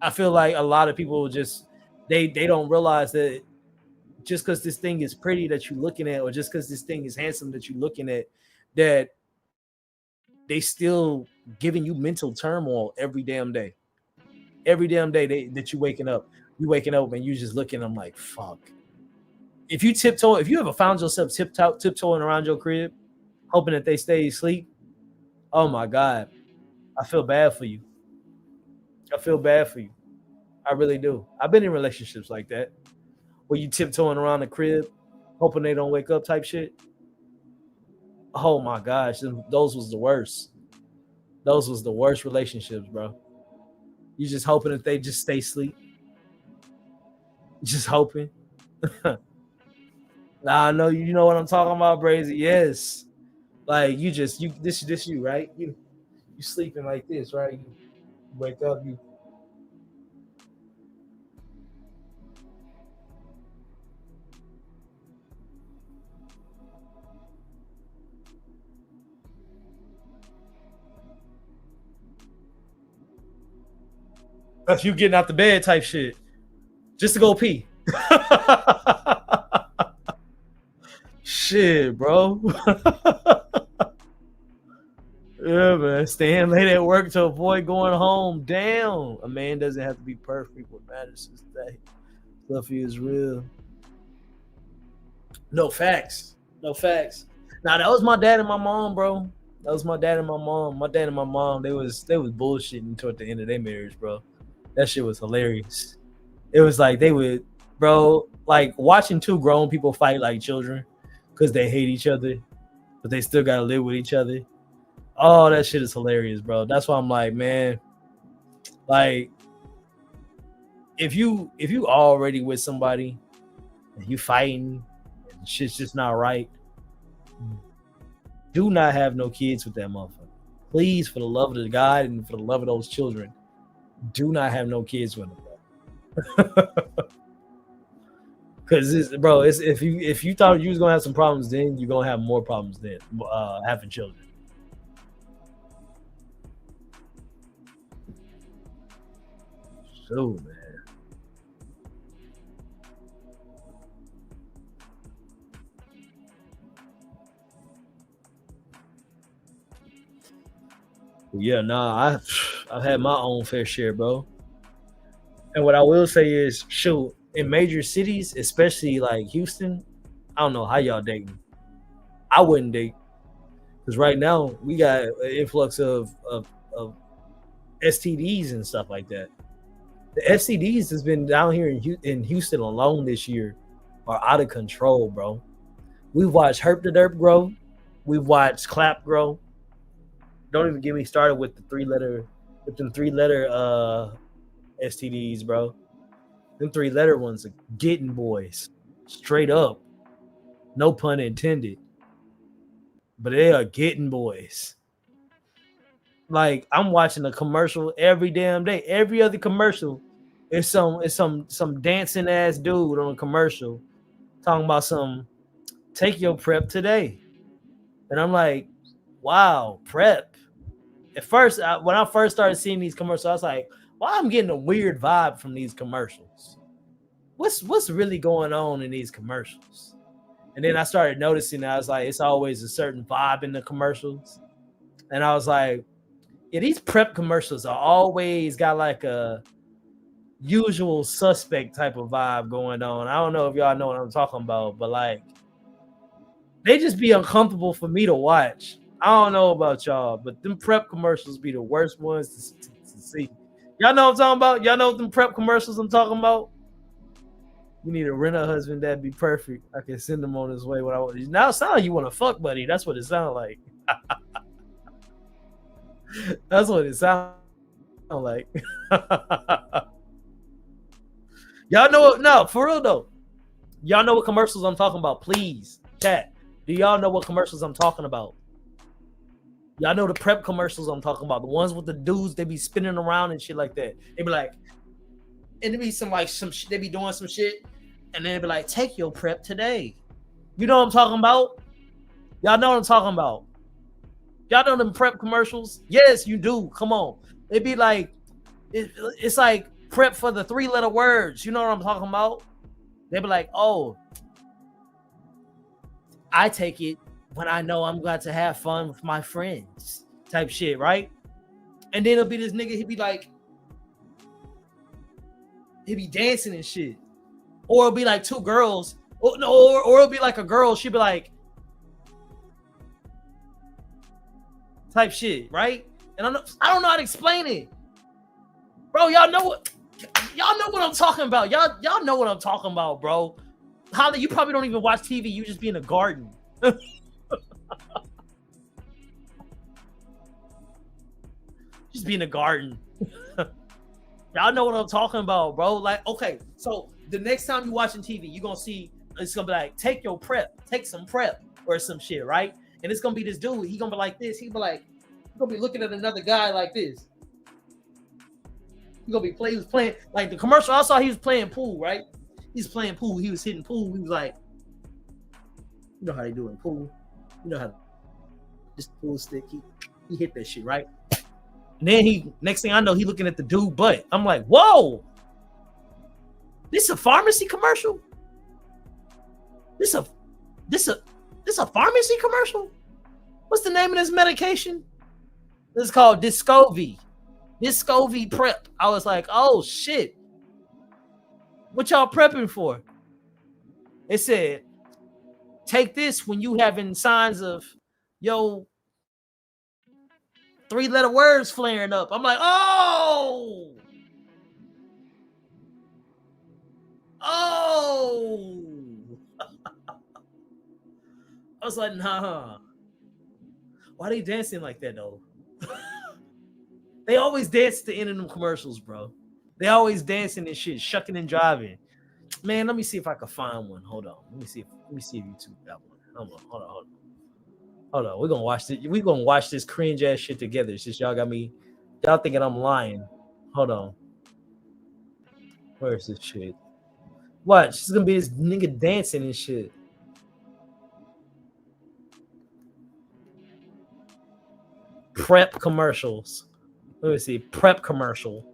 I feel like a lot of people just they don't realize that just because this thing is pretty that you're looking at, or just because this thing is handsome that you're looking at, that they still giving you mental turmoil every damn day. Every damn day that you waking up and you just looking. I'm like, fuck. If you ever found yourself tiptoeing around your crib, hoping that they stay asleep, oh my God, I feel bad for you. I feel bad for you. I really do. I've been in relationships like that, where you tiptoeing around the crib, hoping they don't wake up type shit. Oh my gosh, those was the worst. Those was the worst relationships, bro. You just hoping that they just stay asleep. Just hoping. Nah, I know you know what I'm talking about, Brazy. Yes. Like this you, right? You sleeping like this, right? You wake up, you that's you getting out the bed type shit. Just to go pee. Shit, bro. Yeah, man. Staying late at work to avoid going home. Damn. A man doesn't have to be perfect. What matters is that Fluffy is real. No facts. No facts. Now that was my dad and my mom, bro. That was my dad and my mom. My dad and my mom, they was bullshitting toward the end of their marriage, bro. That shit was hilarious. It was like they would, bro, like watching two grown people fight like children because they hate each other, but they still gotta live with each other. Oh, that shit is hilarious, bro. That's why I'm like, man, like if you already with somebody and you fighting and shit's just not right, do not have no kids with that motherfucker. Please, for the love of the God and for the love of those children, do not have no kids with them, bro. Because bro, if you thought you was gonna have some problems, then you're gonna have more problems then having children. So man. Yeah, nah, I've had my own fair share, bro. And what I will say is, shoot, in major cities, especially like Houston, I don't know how y'all dating. I wouldn't date because right now we got an influx of STDs and stuff like that. The STDs has been down here in Houston alone this year are out of control, bro. We've watched Herp the Derp grow. We've watched Clap grow. Don't even get me started with the three letter STDs, bro. Them three-letter ones are getting boys. Straight up. No pun intended. But they are getting boys. Like I'm watching a commercial every damn day. Every other commercial is some dancing ass dude on a commercial talking about some take your prep today. And I'm like, wow, prep. At first, when I first started seeing these commercials, I was like, "Why I'm getting a weird vibe from these commercials? What's really going on in these commercials?" And then I started noticing that I was like, it's always a certain vibe in the commercials. And I was like, yeah, these prep commercials are always got like a usual suspect type of vibe going on. I don't know if y'all know what I'm talking about, but like they just be uncomfortable for me to watch. I don't know about y'all, but them prep commercials be the worst ones to see. Y'all know what I'm talking about? Y'all know them prep commercials I'm talking about? You need to rent a husband that'd be perfect. I can send him on his way. What I want now, it sounds like you want to fuck, buddy. That's what it sounds like. That's what it sounds like. Y'all know what? No, for real though. Y'all know what commercials I'm talking about? Please, chat. Do y'all know what commercials I'm talking about? Y'all know the prep commercials I'm talking about? The ones with the dudes they be spinning around and shit like that. They be like, and there be some they be doing some shit, and then they be like, take your prep today. You know what I'm talking about? Y'all know what I'm talking about. Y'all know them prep commercials? Yes, you do. Come on. It'd be like, it's like prep for the three-letter words. You know what I'm talking about? They'd be like, oh, I take it when I know I'm going to have fun with my friends type shit, right? And then it'll be this nigga, he'd be dancing and shit. Or it'll be like two girls, or it'll be like a girl, she'd be like, type shit, right? And I don't know how to explain it. Bro, y'all know what I'm talking about. Y'all know what I'm talking about, bro. Holly, you probably don't even watch TV. You just be in a garden. Just be in a garden. Y'all know what I'm talking about, bro. Like, okay, so the next time you're watching TV, you're gonna see it's gonna be like, take some prep or some shit, right? And it's gonna be this dude. He gonna be like this. He gonna be looking at another guy like this. He was playing like the commercial. I saw he was playing pool, right? He's playing pool. He was hitting pool. He was like, you know how they do in pool. You know how this pool stick. He hit that shit, right? And then next thing I know, he looking at the dude butt. I'm like, whoa, this a pharmacy commercial? This a pharmacy commercial? What's the name of this medication? This is called Discovery. Discovery prep. I was like, oh shit. What y'all prepping for? It said, take this when you having signs of yo three-letter words flaring up. I'm like, oh. I was like, nah. Why they dancing like that though? They always dance at the end of them commercials, bro. They always dancing and shit, shucking and driving. Man, let me see if I can find one. Hold on. Let me see if YouTube got one. Hold on. We're gonna watch this cringe ass shit together. Since y'all thinking I'm lying. Hold on. Where's this shit? Watch, it's gonna be this nigga dancing and shit. Prep commercials. Let me see. Prep commercial.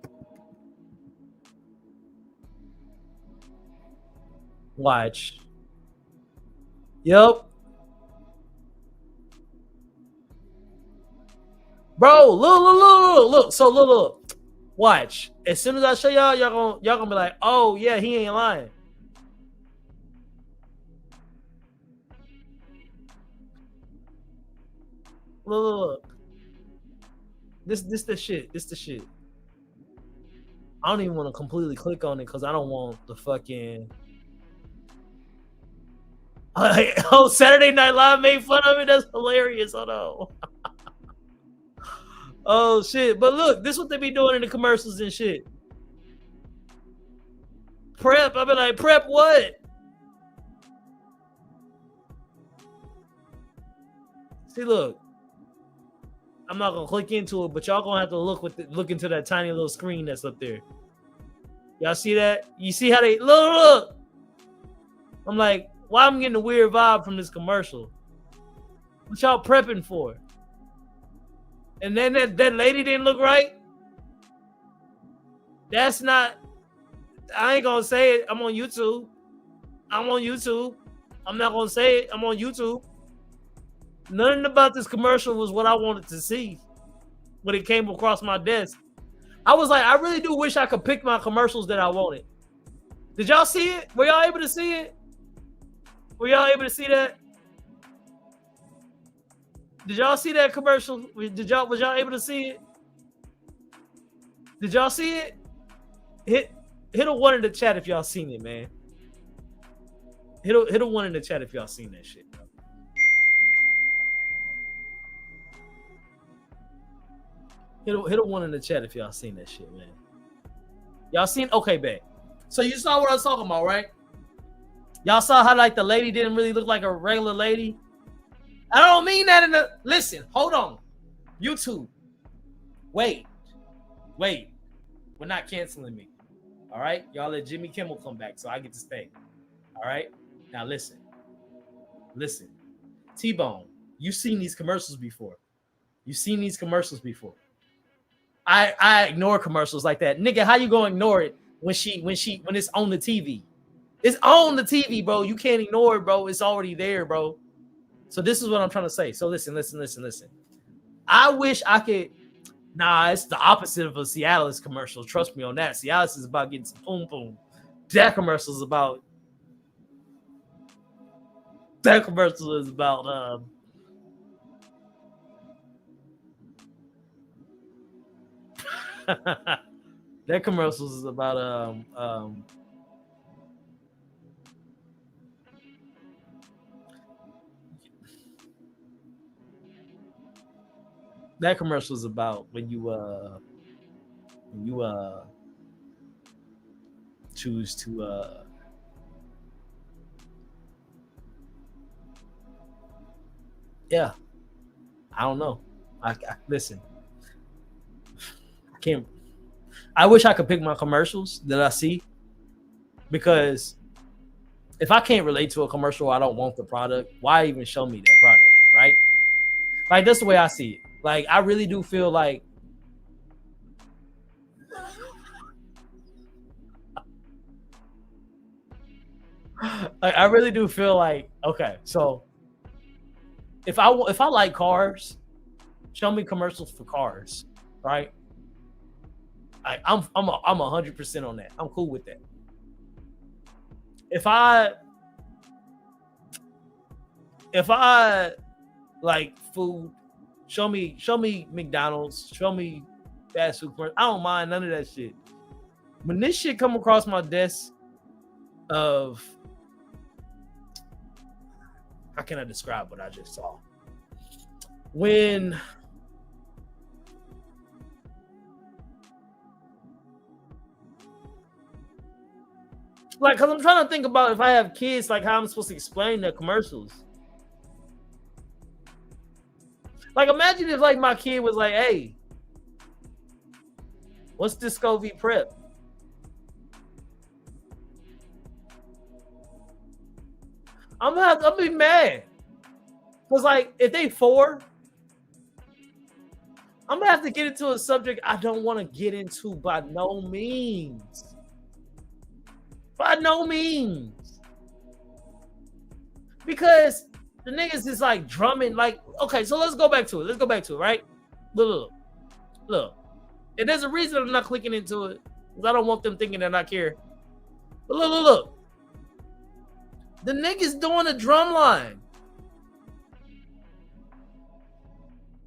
Watch. Yep. Bro, look. So look. Watch. As soon as I show y'all gonna be like, oh yeah, he ain't lying. Look. This the shit. This the shit. I don't even want to completely click on it because I don't want the fucking. Oh, Saturday Night Live made fun of it. That's hilarious. Oh no. Oh shit. But look, this is what they be doing in the commercials and shit. Prep. I be like, prep what? See, look. I'm not gonna click into it, but y'all gonna have to look into that tiny little screen that's up there. Y'all see that? You see how they look? I'm like, why I'm getting a weird vibe from this commercial? What y'all prepping for? And then that lady didn't look right. That's not. I ain't gonna say it. I'm on YouTube. I'm not gonna say it. I'm on YouTube. Nothing about this commercial was what I wanted to see when it came across my desk. I was like, I really do wish I could pick my commercials that I wanted. Did y'all see it? Were y'all able to see it? Were y'all able to see that? Did y'all see that commercial? Was y'all able to see it? Did y'all see it? Hit a one in the chat if y'all seen it, man. Hit a one in the chat if y'all seen that shit, bro. Hit a one in the chat if y'all seen that shit, man. Y'all seen? Okay, bet. So you saw what I was talking about, right? Y'all saw how like the lady didn't really look like a regular lady. I don't mean that in the. Listen, hold on. YouTube. Wait. We're not canceling me. All right, y'all let Jimmy Kimmel come back so I get to stay. All right. Now listen. T-Bone, you've seen these commercials before. I ignore commercials like that. Nigga, how you gonna ignore it when it's on the TV? It's on the TV, bro. You can't ignore it, bro. It's already there, bro. So this is what I'm trying to say. So listen. I wish I could. Nah, it's the opposite of a Cialis commercial. Trust me on that. Cialis is about getting some boom boom. That commercial is about that commercial is about that commercial is about when you choose to yeah. I don't know. I listen. I can't. I wish I could pick my commercials that I see, because if I can't relate to a commercial, I don't want the product. Why even show me that product, right? Like that's the way I see it. Like I really do feel like I really do feel like, okay, so if I like cars, show me commercials for cars, right? I'm 100% on that. I'm cool with that. If I like food, show me McDonald's, show me fast food. I don't mind none of that shit. When this shit come across my desk of, how can I describe what I just saw? When like, cause I'm trying to think about if I have kids, like how I'm supposed to explain the commercials. Like, imagine if like my kid was like, "Hey, what's Discovery Prep?" I'll be mad. Cause like if they 4, I'm gonna have to get into a subject I don't want to get into by no means. By no means. Because the niggas is like drumming, like, okay, so let's go back to it, right? Look. And there's a reason I'm not clicking into it. Because I don't want them thinking that I care. But look. The niggas doing a drum line.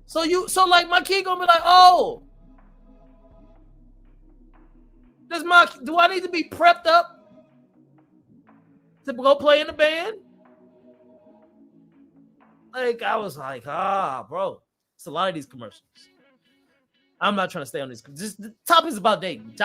So like my kid gonna be like, oh, do I need to be prepped up to go play in the band? Like I was like, bro, it's a lot of these commercials. I'm not trying to stay on this. The topic is about dating.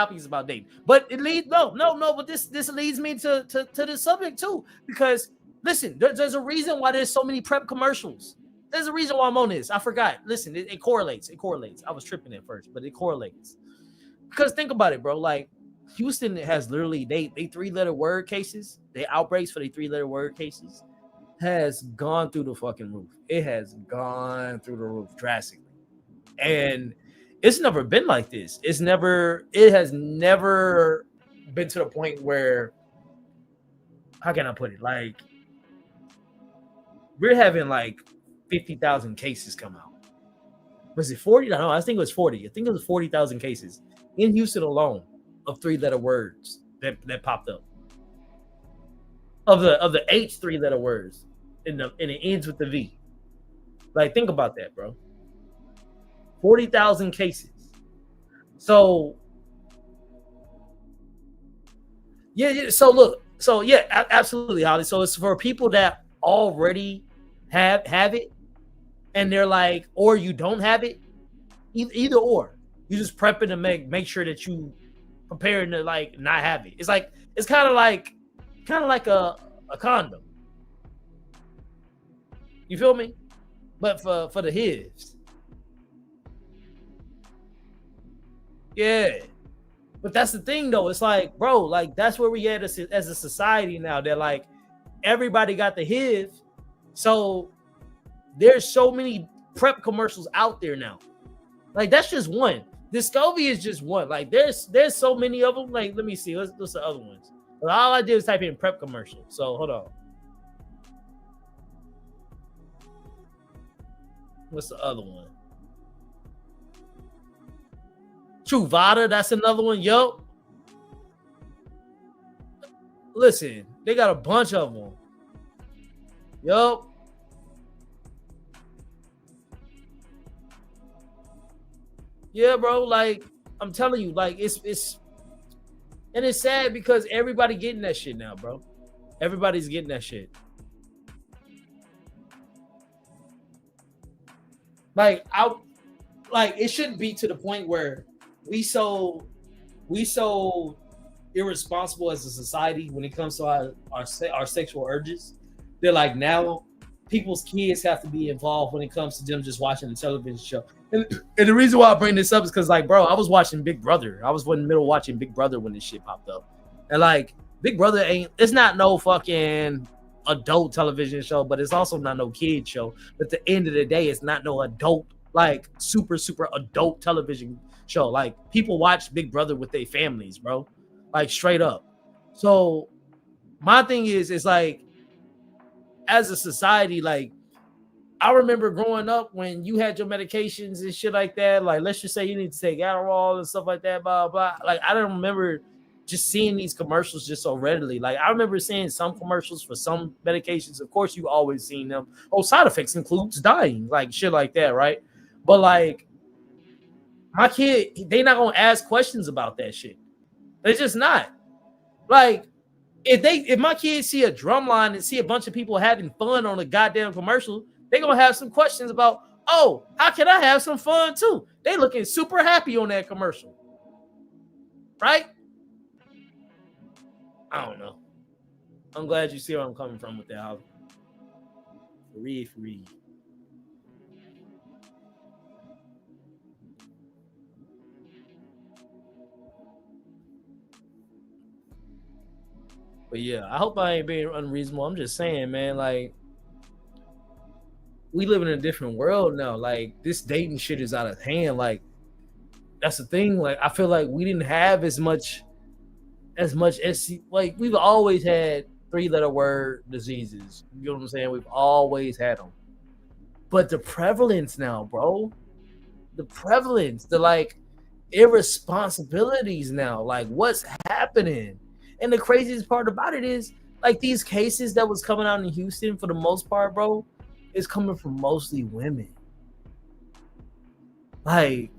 But it leads but this leads me to this subject too. Because listen, there's a reason why there's so many prep commercials. There's a reason why I'm on this. I forgot. Listen, it correlates. I was tripping at first, but it correlates. Because think about it, bro. Like Houston has literally they 3-letter word cases. They outbreaks for the 3-letter word cases has gone through the fucking roof. It has gone through the roof drastically. And it's never been like this. It has never been to the point where, how can I put it? Like, we're having like 50,000 cases come out. Was it 40? No, I think it was 40. I think it was 40,000 cases in Houston alone of 3-letter words that popped up. Of the H 3-letter words, and it ends with the V. Like, think about that, bro. 40,000 cases. So yeah. So look. So yeah, absolutely, Holly. So it's for people that already have it, and they're like, or you don't have it, either or. You just prepping to make sure that you preparing to like not have it. It's like it's kind of like a condom. You feel me? But for the hives. Yeah. But that's the thing though. It's like, bro, like that's where we at as a society now. That like everybody got the HIV. So there's so many prep commercials out there now. Like that's just one. Discovery is just one. Like there's so many of them. Like let me see. What's the other ones? Well, all I did was type in prep commercial. So hold on. What's the other one? Truvada, that's another one. Yo, listen, they got a bunch of them. Yo, yeah, bro. Like I'm telling you, like it's and it's sad because everybody getting that shit now, bro. Everybody's getting that shit. Like it shouldn't be to the point where we so irresponsible as a society when it comes to our sexual urges. They're like now people's kids have to be involved when it comes to them just watching the television show. And the reason why I bring this up is because like, bro, I was watching Big Brother. I was in the middle watching Big Brother when this shit popped up. And like Big Brother it's not no fucking adult television show, but it's also not no kid show. But at the end of the day, it's not no adult, like super adult television show. Like people watch Big Brother with their families, bro. Like straight up. So my thing is like as a society, like I remember growing up when you had your medications and shit like that. Like let's just say you need to take Adderall and stuff like that, blah blah. Like I don't remember just seeing these commercials just so readily. Like I remember seeing some commercials for some medications. Of course, you always seen them. Oh, side effects includes dying, like shit like that, right? But like my kid, they not gonna ask questions about that shit. They're just not. Like if my kids see a drum line and see a bunch of people having fun on a goddamn commercial, they're gonna have some questions about, oh, how can I have some fun too? They looking super happy on that commercial, right? I don't know. I'm glad you see where I'm coming from with that. Free. But yeah, I hope I ain't being unreasonable. I'm just saying, man, like we live in a different world now. Like this dating shit is out of hand. Like that's the thing. Like I feel like we didn't have as much as like we've always had 3-letter word diseases. You know what I'm saying? We've always had them. But the prevalence now, bro, the prevalence, the like irresponsibilities now. Like, what's happening? And the craziest part about it is, like, these cases that was coming out in Houston for the most part, bro, is coming from mostly women. Like,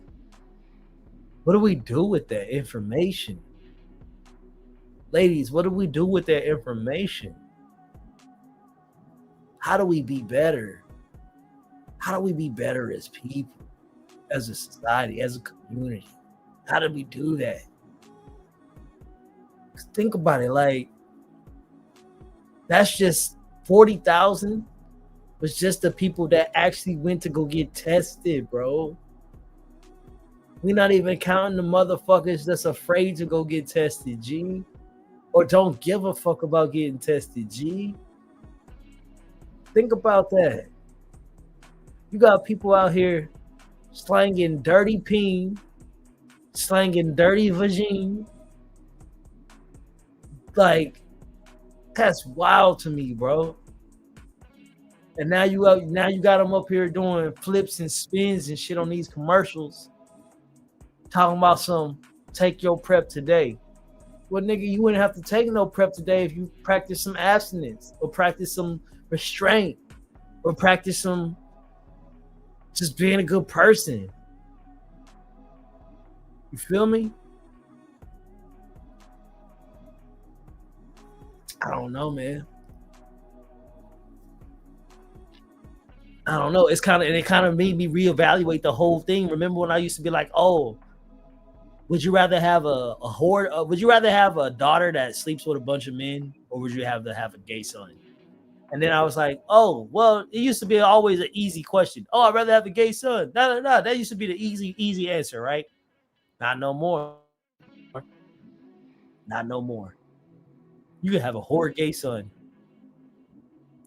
what do we do with that information? Ladies, what do we do with that information? How do we be better? How do we be better as people, as a society, as a community? How do we do that? Think about it. Like, that's just 40,000 was just the people that actually went to go get tested, bro. We're not even counting the motherfuckers that's afraid to go get tested, G. Or don't give a fuck about getting tested, G. Think about that. You got people out here slanging dirty peen, slanging dirty vagine. Like, that's wild to me, bro. And now you got them up here doing flips and spins and shit on these commercials, talking about some take your prep today. Well, nigga, you wouldn't have to take no prep today if you practice some abstinence or practice some restraint or practice some just being a good person. You feel me? I don't know, man. I don't know. It kind of made me reevaluate the whole thing. Remember when I used to be like, oh, would you rather have a horde? Would you rather have a daughter that sleeps with a bunch of men, or would you have a gay son? And then I was like, oh, well, it used to be always an easy question. Oh, I'd rather have a gay son. No. That used to be the easy answer, right? Not no more. Not no more. You can have a horror gay son.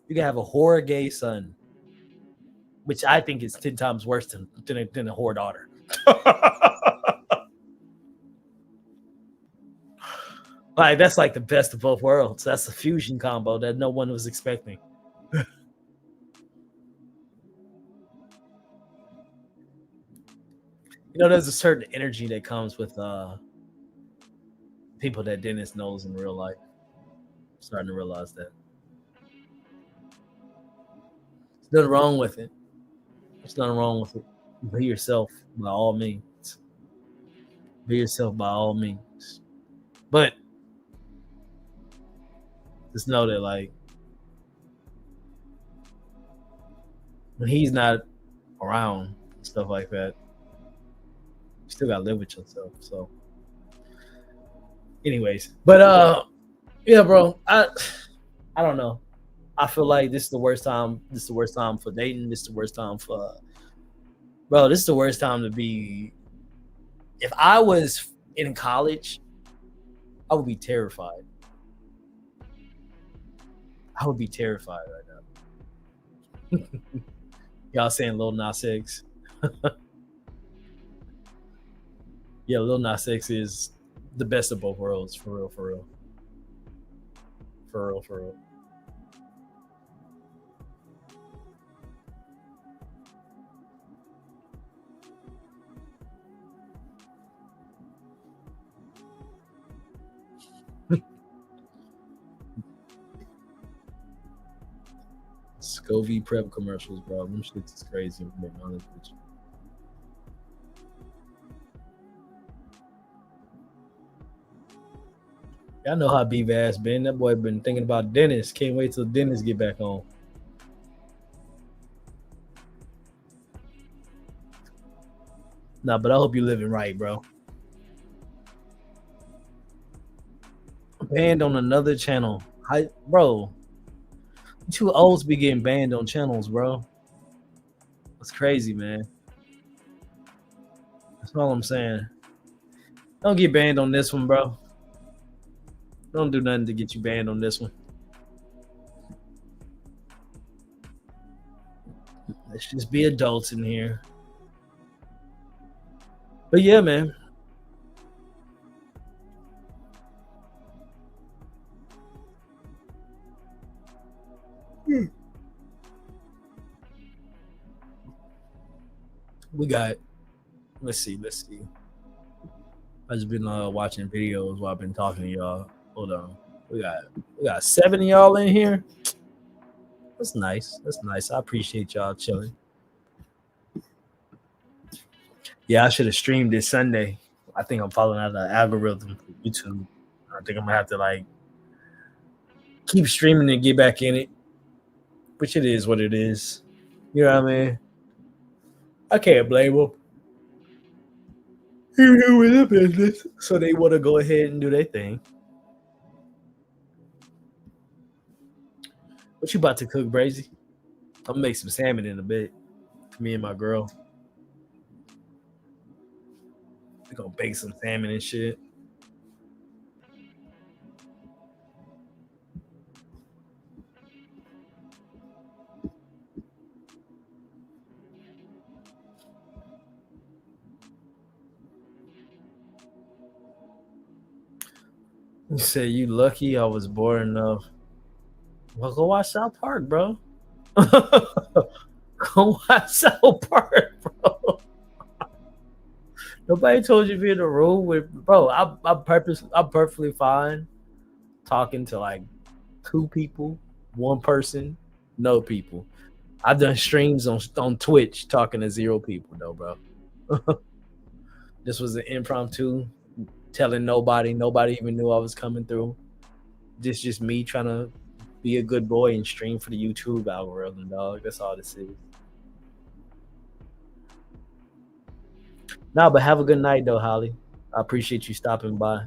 You can have a horror gay son, which I think is 10 times worse than a whore daughter. Like, that's like the best of both worlds. That's a fusion combo that no one was expecting. You know, there's a certain energy that comes with people that Dennis knows in real life. I'm starting to realize that. There's nothing wrong with it. There's nothing wrong with it. Be yourself by all means. Be yourself by all means. But just know that, like, when he's not around and stuff like that, you still gotta live with yourself. So, anyways, but yeah, bro, I don't know. I feel like this is the worst time. This is the worst time for dating. This is the worst time for, bro. This is the worst time to be. If I was in college, I would be terrified. I would be terrified right now. Y'all saying Lil Nas X? Yeah, Lil Nas X is the best of both worlds, for real, for real, for real, for real. Scovie prep commercials, bro. Them shits is crazy. I'm being honest with you. Y'all know how Beav ass been. That boy been thinking about Dennis. Can't wait till Dennis get back on. Nah, but I hope you living right, bro. Banned on another channel. Bro, too old to be getting banned on channels, bro. That's crazy, man. That's all I'm saying. Don't get banned on this one, bro. Don't do nothing to get you banned on this one. Let's just be adults in here. But yeah, man. We got Let's see. I just been watching videos while I've been talking to y'all. Hold on. We got 7 of y'all in here. That's nice. I appreciate y'all chilling. Yeah, I should have streamed this Sunday. I think I'm following out the algorithm for YouTube. I think I'm gonna have to like keep streaming and get back in it. Which it is what it is. You know what I mean? I can't blame them. You're doing the business. So they want to go ahead and do their thing. What you about to cook, Brazy? I'm gonna make some salmon in a bit for me and my girl. We're gonna bake some salmon and shit. You say you lucky I was born enough. Well, go watch South Park, bro. Go watch South Park, bro. Nobody told you to be in a room with, bro. I'm perfectly fine talking to like 2 people, 1 person, no people. I've done streams on Twitch talking to 0 people though, bro. This was an impromptu, telling nobody. Nobody even knew I was coming through. This just me trying to be a good boy and stream for the YouTube algorithm, dog. That's all this is. Nah, but have a good night though, Holly. I appreciate you stopping by,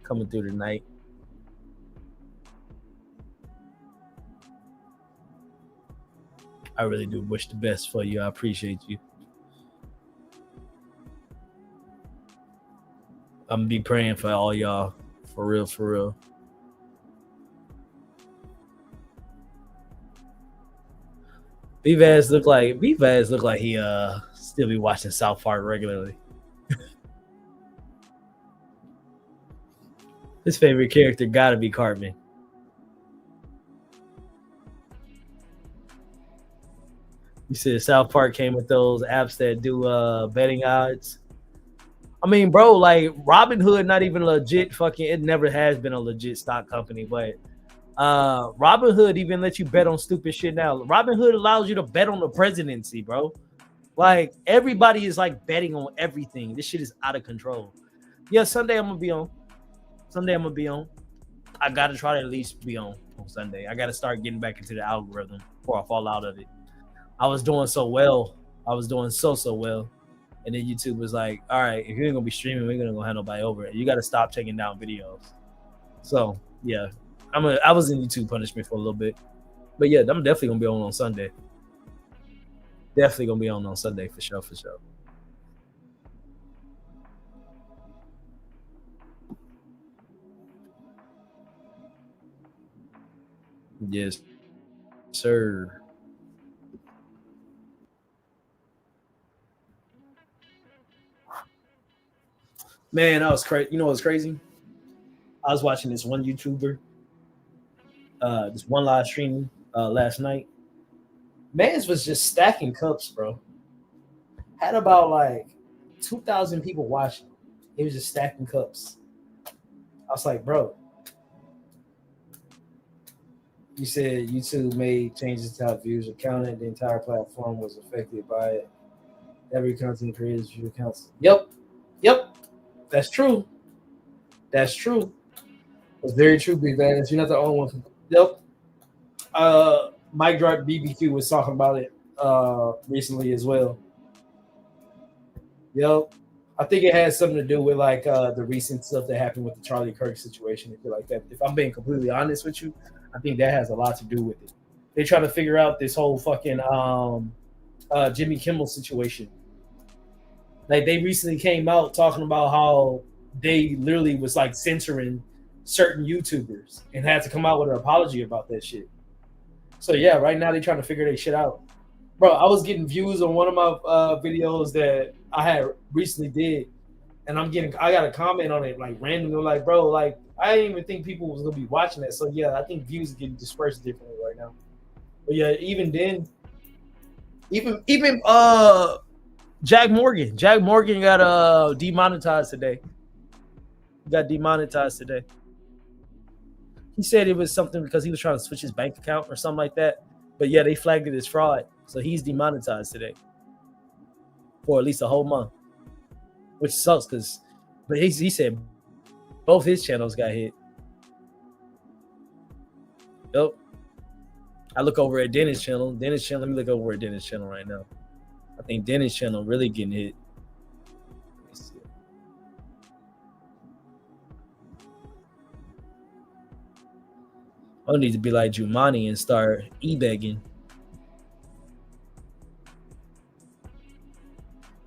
coming through tonight. I really do wish the best for you. I appreciate you. I'm gonna be praying for all y'all. For real, for real. B-Vaz look like he still be watching South Park regularly. His favorite character gotta be Cartman. You said South Park came with those apps that do betting odds. I mean, bro, like Robinhood, not even legit. Fucking, it never has been a legit stock company, but Robinhood even lets you bet on stupid shit now. Robinhood allows you to bet on the presidency, bro. Like everybody is like betting on everything. This shit is out of control. Yeah, Sunday I'm gonna be on. I gotta try to at least be on Sunday. I gotta start getting back into the algorithm before I fall out of it. I was doing so well. I was doing so well. And then YouTube was like, all right, if you ain't gonna be streaming, we're gonna go have nobody over it. You gotta stop taking down videos. So yeah. I was in YouTube punishment for a little bit. But yeah, I'm definitely gonna be on Sunday. Definitely gonna be on Sunday for sure. Yes, sir. Man, that was crazy. You know what's crazy? I was watching this one YouTuber, this one live stream last night. Mans was just stacking cups, bro. Had about like 2,000 people watching. He was just stacking cups. I was like, bro, you said YouTube made changes to how views are counted. The entire platform was affected by it. Every content creator's view counts. Yep. That's true. That's very true, Big Bad. You're not the only one. Yep. Mike Drop BBQ was talking about it recently as well. Yep. I think it has something to do with like the recent stuff that happened with the Charlie Kirk situation and feel like that. If I'm being completely honest with you, I think that has a lot to do with it. They try to figure out this whole fucking Jimmy Kimmel situation. Like they recently came out talking about how they literally was like censoring certain YouTubers and had to come out with an apology about that shit. So yeah, right now they're trying to figure their shit out. Bro, I was getting views on one of my videos that I had recently did, and I got a comment on it like randomly, like, bro, like I didn't even think people was gonna be watching that. So yeah, I think views are getting dispersed differently right now. But yeah, even then, even Jack Morgan. Jack Morgan got demonetized today. Got demonetized today. He said it was something because he was trying to switch his bank account or something like that. But yeah, they flagged it as fraud. So he's demonetized today for at least a whole month, which sucks but he said both his channels got hit. Yep. I look over at Dennis channel. Let me look over at Dennis channel right now. I think Dennis channel really getting hit. Let me see. I need to be like Jumani and start e-begging.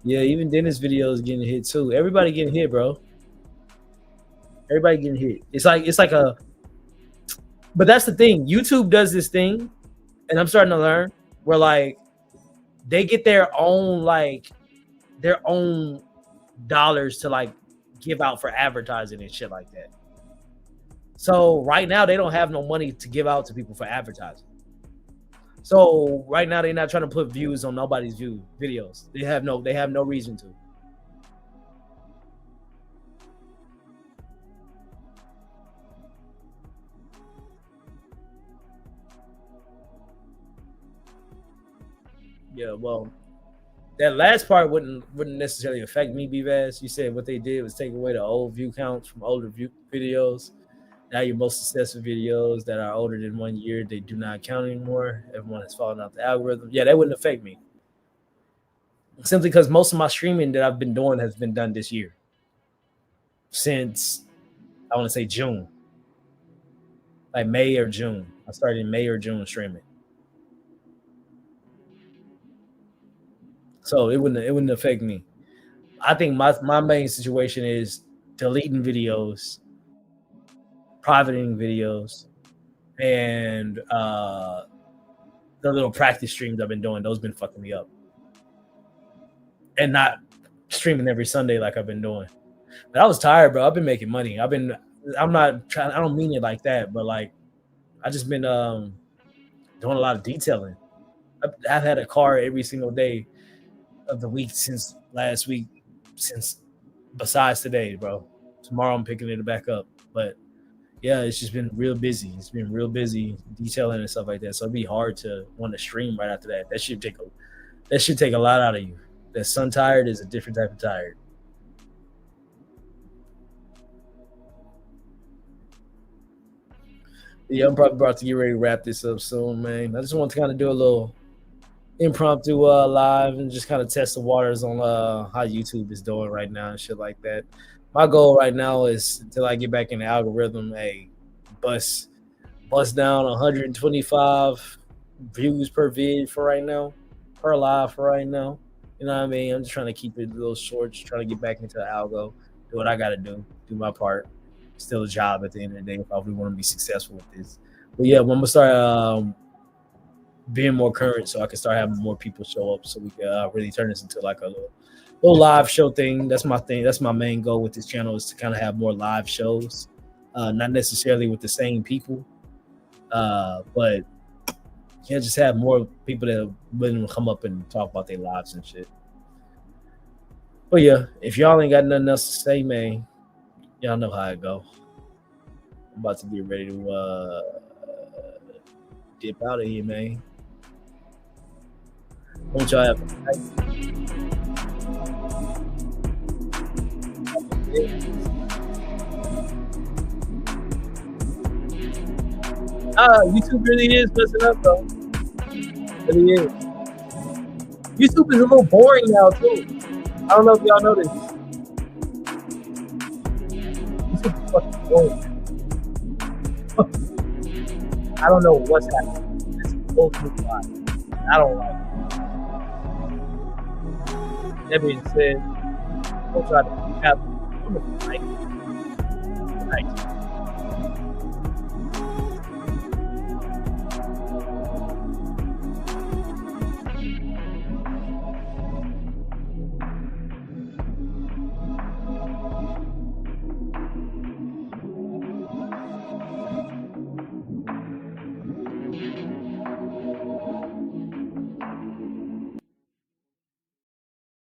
Yeah, even Dennis videos getting hit too. Everybody getting hit, bro. Everybody getting hit. It's like a. But that's the thing. YouTube does this thing, and I'm starting to learn where like they get their own dollars to like give out for advertising and shit like that. So right now they don't have no money to give out to people for advertising. So right now they're not trying to put views on nobody's videos. They have no reason to. Yeah, well, that last part wouldn't necessarily affect me, B-Vaz. You said what they did was take away the old view counts from older videos. Now your most successful videos that are older than 1 year, they do not count anymore. Everyone has fallen out the algorithm. Yeah, that wouldn't affect me. Simply because most of my streaming that I've been doing has been done this year. Since, I want to say June. Like May or June. I started in May or June streaming. So it wouldn't affect me. I think my main situation is deleting videos, privating videos, and the little practice streams I've been doing. Those been fucking me up, and not streaming every Sunday like I've been doing. But I was tired, bro. I've been making money. I'm not trying. I don't mean it like that, but like I just been doing a lot of detailing. I've had a car every single day of the week since last week, besides today, bro. Tomorrow I'm picking it back up, but yeah, it's just been real busy. It's been real busy detailing and stuff like that. So it'd be hard to want to stream right after that. That should take a lot out of you. That sun tired is a different type of tired. Yeah, I'm probably about to get ready to wrap this up soon, man. I just want to kind of do a little impromptu live and just kind of test the waters on how YouTube is doing right now and shit like that. My goal right now is until I get back in the algorithm, bust down 125 views per vid for right now, per live for right now. You know what I mean? I'm just trying to keep it a little short, just trying to get back into the algo, do what I got to do my part. Still a job at the end of the day if I really want to be successful with this. But yeah, I'm gonna start being more current so I can start having more people show up so we can really turn this into like a little live show thing. That's my thing. That's my main goal with this channel is to kind of have more live shows, not necessarily with the same people, but just have more people that are willing to come up and talk about their lives and shit. But yeah, if y'all ain't got nothing else to say, man, y'all know how it go. I'm about to get ready to dip out of here, man. Don't y'all have a nice YouTube really is messing up though. It really is. YouTube is a little boring now too. I don't know if y'all know this. YouTube is fucking boring. I don't know what's happening. This is bullshit live. I don't like it. That being said, we'll try to have a night.